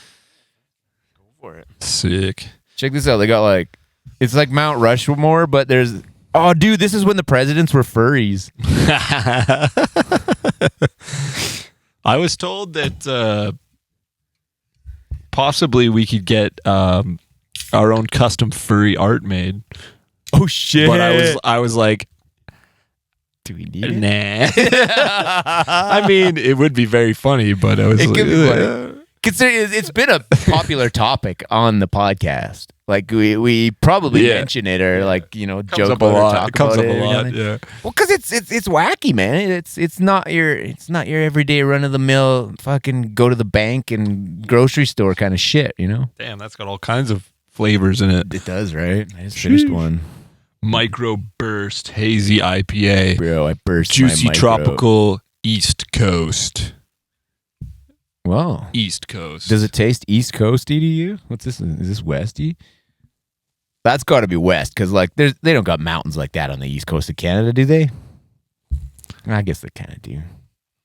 for it. Sick. Check this out. They got it's like Mount Rushmore, but there's. Oh, dude, this is when the presidents were furries. I was told that possibly we could get our own custom furry art made, Oh shit! but I was like, do we need it? nah. I mean, it would be very funny, but I was It like, could be funny. "Ugh." Consider it's been a popular topic on the podcast. Like we probably Yeah. mention it or Comes joke up a about it or lot. talk It comes about up it a or lot. something. Yeah. Well, because it's wacky, man. It's not your everyday run of the mill fucking go to the bank and grocery store kind of shit. Damn, that's got all kinds of flavors in it. It does, right? I just finished one. Micro Burst Hazy IPA. Bro, I burst Juicy my micro. Tropical East Coast. Wow. East Coast. Does it taste East Coasty to you? What's this? Is this Westy? That's got to be West, because like they don't got mountains like that on the East Coast of Canada, do they? I guess they kind of do.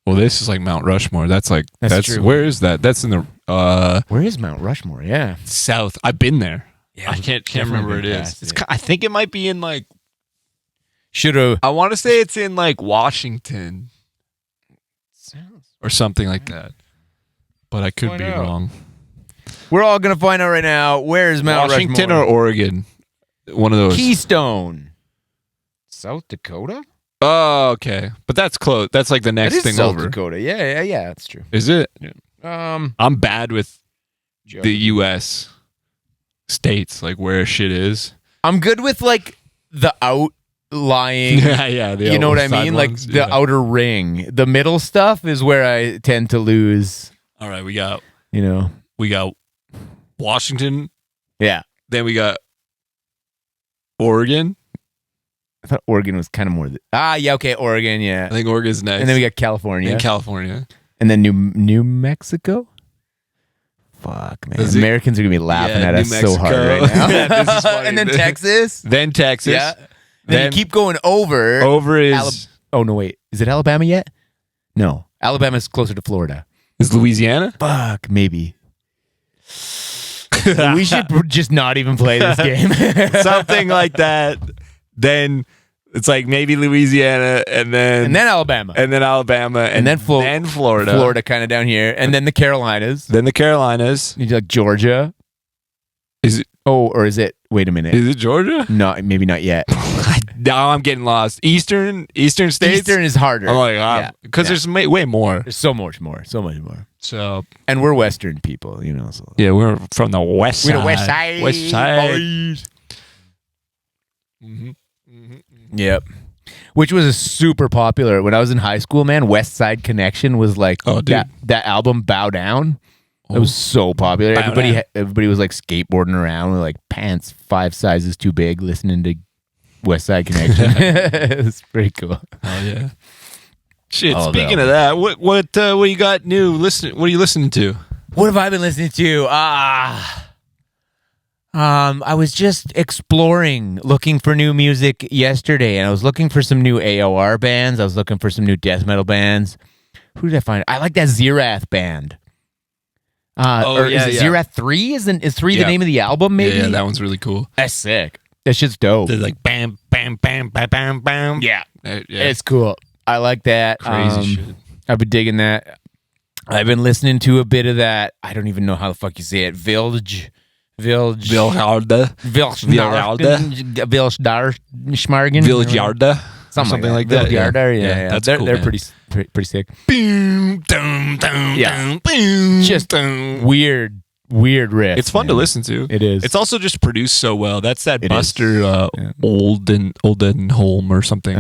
Well, this is like Mount Rushmore. That's true. Where is that? That's in the Where is Mount Rushmore? Yeah. south. I've been there. Yeah, I can't remember where it is. past It's, it. I think it might be in like, Should have. I want to say it's in like Washington or something like that. But I could Find be out. wrong. We're all gonna find out right now. Where is Mount Washington Rushmore? or Oregon? One of those. Keystone, South Dakota. Oh, okay. But that's close. That's like the That next is thing South over. Dakota. Yeah. That's true. Is it? Um, I'm bad with the U.S. states, like where shit is. I'm good with like the outlying. yeah. The You know what I side mean? Like ones, the yeah. outer ring. The middle stuff is where I tend to lose. All right, we got Washington. Yeah. Then we got Oregon. I thought Oregon was kind of more. Yeah. Okay. Oregon. Yeah. I think Oregon's next. And then we got California. and California. And then New Mexico. Fuck, man. Is it- Americans are gonna be laughing Yeah, at New us so hard Mexico. right now. Yeah, this is funny. And then Texas. Then Texas. Yeah. Then Then you keep going over. over is Oh no, wait. Is it Alabama yet? No. Alabama's closer to Florida. is Louisiana. Fuck, maybe. We should just not even play this game. Something like that. Then it's like maybe Louisiana, and then Alabama. Alabama, and then then Florida, Florida kind of down here. And then the Carolinas. then the Carolinas. You like Georgia. Is it? Oh, or is it? Wait a minute. Is it Georgia? No, maybe not yet. Now I'm getting lost. Eastern states. Eastern is harder. I'm like, because there's way more. There's so much more. So much more. So And we're Western people, you know. So. yeah, we're from the west side. We're the West Side. West side. boys. Mm-hmm. Yep. Which was a super popular when I was in high school, man. West Side Connection was like Oh, dude. that album Bow Down. It was so popular. Bow Down. Everybody was like skateboarding around with like pants 5 sizes too big, listening to West Side Connection. It's pretty cool. Oh yeah. Shit. Oh, Speaking no. of that, what you got new? What are you listening to? What have I been listening to? I was just exploring, looking for new music yesterday, and I was looking for some new AOR bands. I was looking for some new death metal bands. Who did I find? I like that Zerath band. Or is it Zerath 3? Is 3 the Yeah. name of the album, maybe? Yeah, that one's really cool. That's sick. That shit's dope. They're like bam, bam, bam, bam, bam, bam. Yeah. Yeah. It's cool. I like that. Crazy shit. I've been digging that. I've been listening to a bit of that. I don't even know how the fuck you say it. Vilge. Viljarda. Vilsdarschmargen. Viljarda. Something like that. Viljarda, yeah. That's they're cool, they're man. pretty sick. Boom, dum, dum, Yeah. dum, boom, Just dum. Weird riff. It's fun to man. listen to. It is. It's also just produced so well. That's that It Buster Yeah. Oldenholm or something.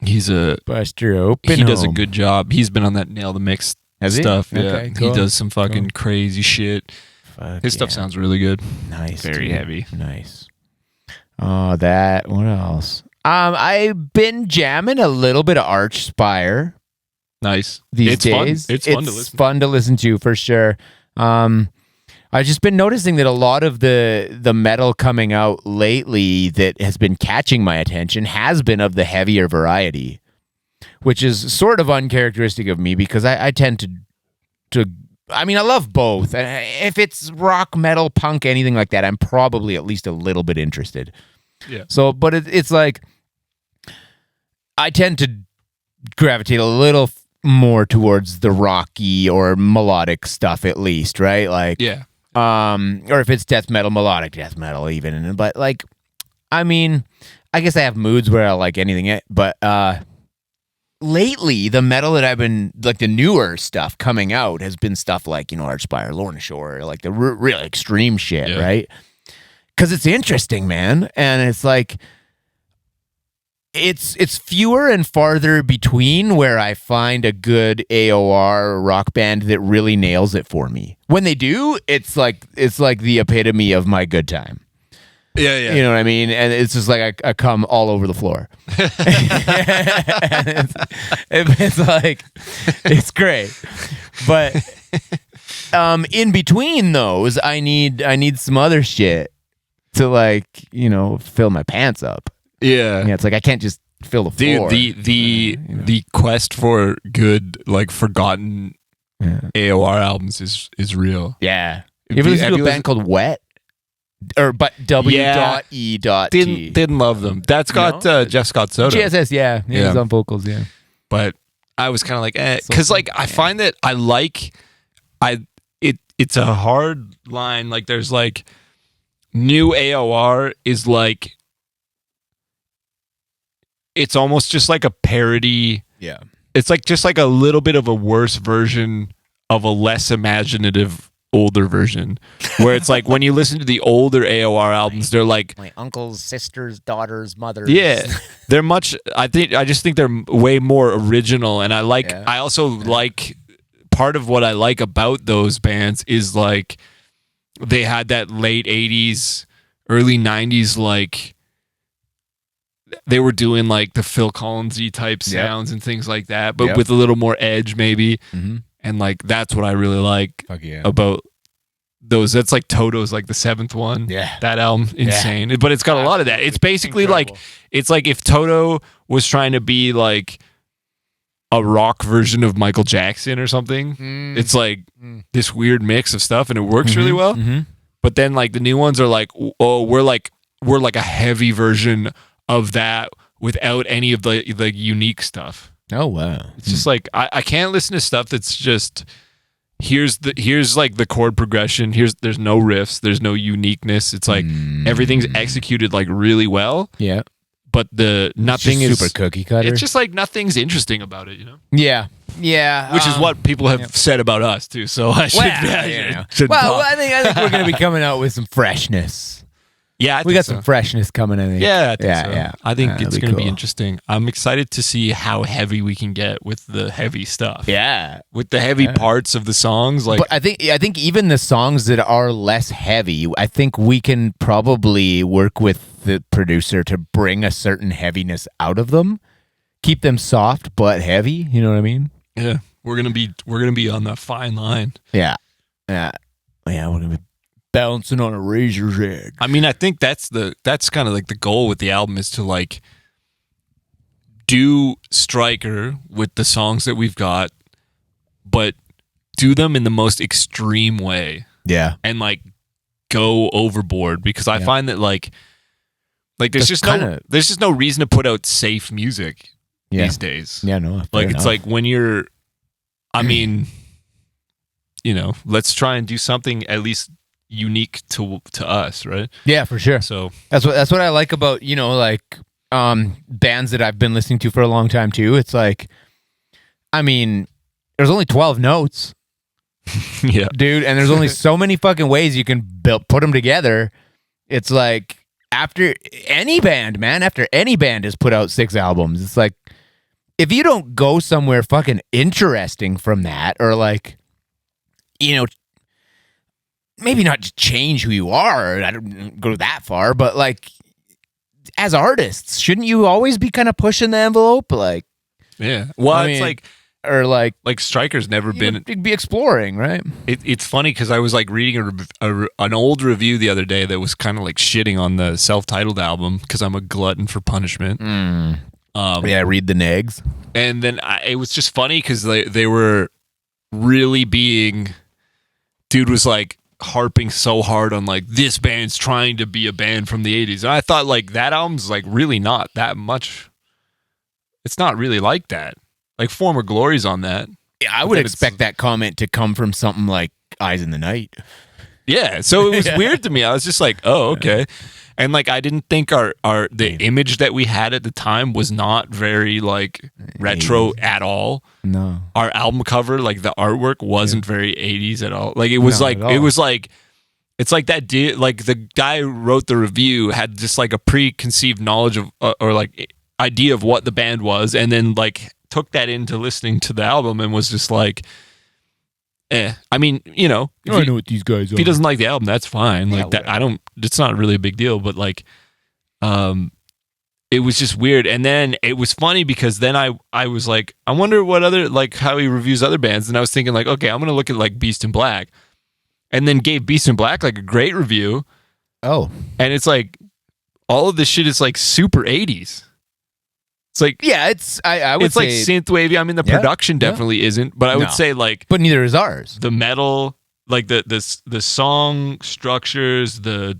He's a Buster Open. he does a good job. He's been on that Nail the Mix Has he? stuff. Yeah, Okay, cool. he does some fucking crazy shit. His stuff sounds really good. nice. very dude. heavy. Nice. That. What else? I've been jamming a little bit of Archspire Nice. these it's days. Fun. It's fun to listen. Fun to listen to for sure. I've just been noticing that a lot of the metal coming out lately that has been catching my attention has been of the heavier variety, which is sort of uncharacteristic of me because I tend to. I mean, I love both. If it's rock, metal, punk, anything like that, I'm probably at least a little bit interested. Yeah. So, but it's like I tend to gravitate a little more towards the rocky or melodic stuff, at least, right? Like, Yeah. or if it's death metal, melodic death metal, even. But like, I mean, I guess I have moods where I like anything. But lately, the metal that I've been like the newer stuff coming out has been stuff like Archspire, Lorna Shore, like the real extreme shit, Yeah. right? Because it's interesting, man, and it's like it's fewer and farther between where I find a good AOR rock band that really nails it for me. When they do, it's like the epitome of my good time. Yeah, yeah. You know what I mean? And it's just like I come all over the floor. it's like, it's great. But in between those, I need some other shit to like, fill my pants up. Yeah. Yeah, it's like I can't just fill the floor. Dude, the quest for good, like forgotten AOR albums is real. Yeah. You ever listen to a band called Wet? But W.E.T. Didn't love them. That's got Jeff Scott Soto. GSS, yeah. He's on vocals, yeah. But I was kind of like, because like I find that it's a hard line. Like there's like new AOR is like, it's almost just like a parody. Yeah. It's like just like a little bit of a worse version of a less imaginative older version, where it's like when you listen to the older AOR albums, they're like my uncles, sisters, daughters, mothers. Yeah, they're much. I just think they're way more original, and I also like part of what I like about those bands is like they had that late '80s, early '90s like. They were doing like the Phil Collins-y type sounds and things like that, but with a little more edge maybe. Mm-hmm. And like that's what I really like about those. That's like Toto's like the 7th one. Yeah. That album, insane. But it's got a lot of that. It's basically incredible. It's like if Toto was trying to be like a rock version of Michael Jackson or something. It's like this weird mix of stuff and it works really well. Mm-hmm. But then like the new ones are like, oh, we're like a heavy version of that without any of the unique stuff. Oh wow. It's just like I can't listen to stuff that's just here's like the chord progression, there's no riffs, there's no uniqueness. It's like everything's executed like really well. Yeah. But nothing is super cookie cutter. It's just like nothing's interesting about it, Yeah. Yeah. Which is what people have said about us too. So I should I think we're gonna be coming out with some freshness. Yeah, we got some freshness coming in. Yeah, I think it's going to be interesting. I'm excited to see how heavy we can get with the heavy stuff. Yeah, with the heavy parts of the songs. Like, but I think even the songs that are less heavy, I think we can probably work with the producer to bring a certain heaviness out of them, keep them soft but heavy. You know what I mean? Yeah, we're gonna be on that fine line. Yeah. We're gonna be bouncing on a razor's edge. I mean, I think that's kind of like the goal with the album is to like do Striker with the songs that we've got, but do them in the most extreme way. Yeah. And like go overboard because I find that like there's just no reason to put out safe music these days. Yeah, no. Like it's like when you're I mean, let's try and do something at least unique to us, right? Yeah, for sure. So that's what I like about bands that I've been listening to for a long time too. It's like, I mean, there's only 12 notes, yeah, dude, and there's only so many fucking ways you can put them together. It's like after any band has put out 6 albums, it's like if you don't go somewhere fucking interesting from that, or like, maybe not just change who you are. I don't go that far, but like as artists, shouldn't you always be kind of pushing the envelope? Like, yeah. Well, it's like Striker's never been be exploring, right? It's funny because I was like reading an old review the other day that was kind of like shitting on the self-titled album because I'm a glutton for punishment. Read the negs, and then it was just funny because they were really being. Dude was like harping so hard on like this band's trying to be a band from the 80s, and I thought like that album's like really not that much. It's not really like that. Like Former Glory's on that. Yeah, I would expect that comment to come from something like Eyes in the Night. Yeah, so it was weird to me. I was just like, oh, okay. And like I didn't think the image that we had at the time was not very like retro at all. No. Our album cover, like the artwork wasn't very 80s at all. Like it was it's like that like the guy who wrote the review had just like a preconceived knowledge of or like idea of what the band was, and then like took that into listening to the album and was just like, I mean, you know, I know what these guys if he doesn't like the album, that's fine. Yeah, Like that, I don't. It's not really a big deal, but like, it was just weird. And then it was funny because then I was like, I wonder what other, like how he reviews other bands. And I was thinking like, okay, I'm gonna look at like Beast in Black, and then gave Beast in Black like a great review. Oh, And it's like all of this shit is like super 80s. It's like, yeah, it's I would it's like say, synthwavy. I mean, the Yeah, production definitely isn't, but I would No. say like but neither is ours. the metal, like the song structures, the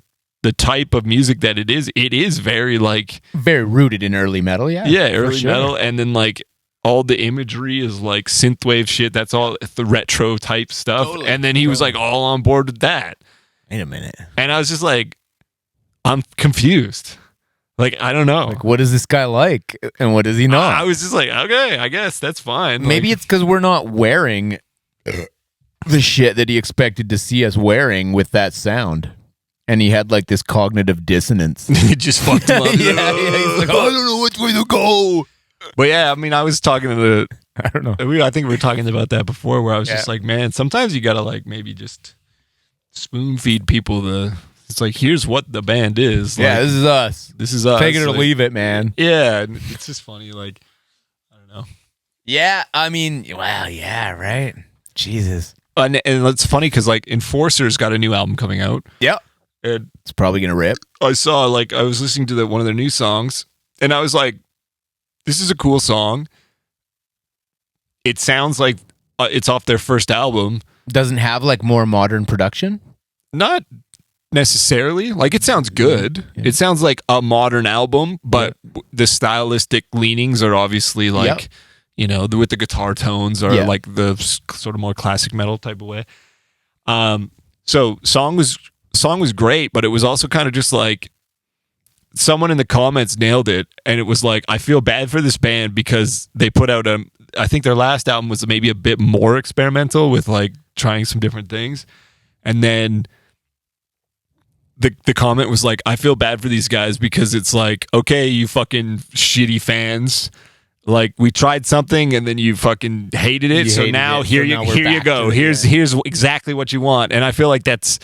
type of music that it is very like Very rooted in early metal, yeah. for early sure. metal, and then like all the imagery is like synthwave shit. That's all the retro type stuff, Totally, and then he was like all on board with that, Wait a minute. and I was just like, I'm confused. Like I don't know. Like, what is this guy like, and what is he not? I was just like, okay, I guess that's fine. Maybe Like, it's because we're not wearing the shit that he expected to see us wearing with that sound, and he had like this cognitive dissonance. it just fucked him up. He's like, I don't know which way to go. But yeah, I mean, I was talking to the. I don't know. I think we were talking about that before, where I was just Yeah. like, man, sometimes you gotta like maybe just spoon feed people the. It's like, here's what the band is. Yeah, Like, this is us. this is us. Take it or Like, leave it, man. Yeah, and it's just funny. Like, I don't know. Yeah, I mean, well, yeah, right. Jesus. And it's funny because like Enforcer's got a new album coming out, Yep. and It's probably gonna rip. I saw like I was listening to one of their new songs, and I was like, this is a cool song. It sounds like it's off their first album. Doesn't have like more modern production. Not necessarily. Like it sounds good. Yeah. It sounds like a modern album, but the stylistic leanings are obviously like, Yep. you know, with the guitar tones are Yeah. like the sort of more classic metal type of way. So song was great, but it was also kind of just like someone in the comments nailed it, and it was like, I feel bad for this band because they put out I think their last album was maybe a bit more experimental with like trying some different things, and then the comment was like, I feel bad for these guys because it's like, okay, you fucking shitty fans, like we tried something and then you fucking hated it, You so hated now it, here so you now we're here you back go, to it, here's yeah. here's exactly what you want. And I feel like it's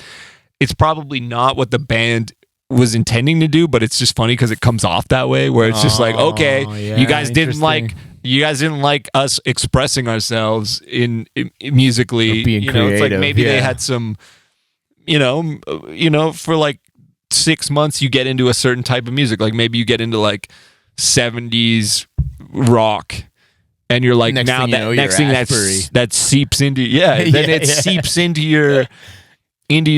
probably not what the band was intending to do, but it's just funny because it comes off that way, where it's just like, okay, yeah, you guys didn't interesting. like us expressing ourselves in musically, Or being you know, it's like creative, maybe they yeah. had some, you know, for like 6 months you get into a certain type of music, like maybe you get into like 70s rock, and you're like, Next now thing you that know, next you're thing Asbury. that seeps into then Yeah, it yeah. seeps into your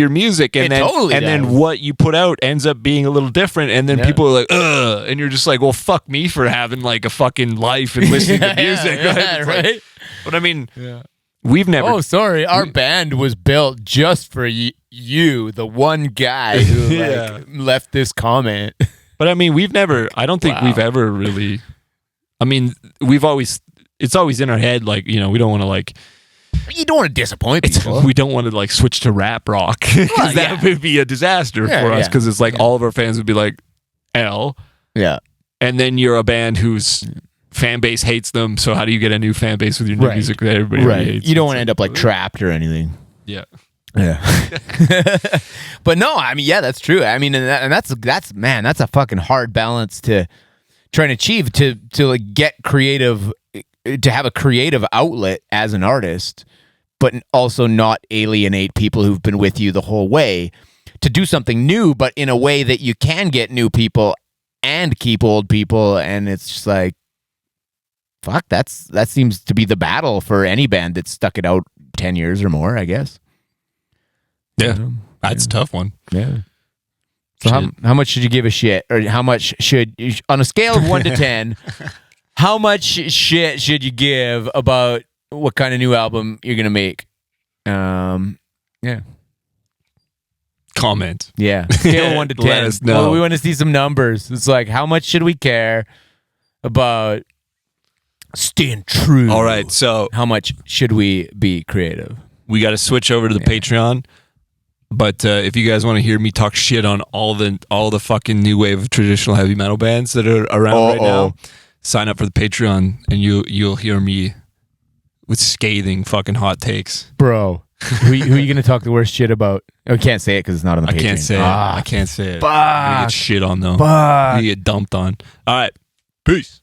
music, and It then totally and then does. what you put out ends up being a little different, and then Yeah. people are like, ugh, and you're just like, well, fuck me for having like a fucking life and listening to music, right? It's like- right? but I mean, Yeah. we've never. Oh, sorry. Our band was built just for you, the one guy who like, Yeah. left this comment. But I mean, we've never. I don't think Wow. we've ever really. I mean, we've always. It's always in our head, like, you know, we don't want to like. You don't want to disappoint people. We don't want to like switch to rap rock because Well, that yeah. would be a disaster Yeah, for us. yeah. Because it's like all of our fans would be like, L, Yeah. and then you're a band whose fan base hates them. So how do you get a new fan base with your new Right. music that everybody already hates? You don't It's want to end up like trapped or anything. yeah. Yeah. But no, I mean, yeah, that's true. I mean, and that's man, that's a fucking hard balance to try and achieve to like get creative, to have a creative outlet as an artist, but also not alienate people who've been with you the whole way, to do something new, but in a way that you can get new people and keep old people. And it's just like, fuck, that seems to be the battle for any band that's stuck it out 10 years or more, I guess. Yeah. That's a tough one. Yeah. So how much should you give a shit, or how much should you, on a scale of 1 to 10, how much shit should you give about what kind of new album you're gonna make? Yeah, Comment. yeah. Scale of 1 to 10. Let us know. Well, we want to see some numbers. It's like, how much should we care about staying true? All right. So How much should we be creative? we got to switch over to the Patreon. But if you guys want to hear me talk shit on all the fucking new wave of traditional heavy metal bands that are around right now, sign up for the Patreon and you'll hear me with scathing fucking hot takes. Bro, who are you gonna talk the worst shit about? Oh, can't say it because it's not on the Patreon. I can't say it. I can't say it. Fuck. I'm gonna get shit on though. Fuck. I'm gonna get dumped on. All right. Peace.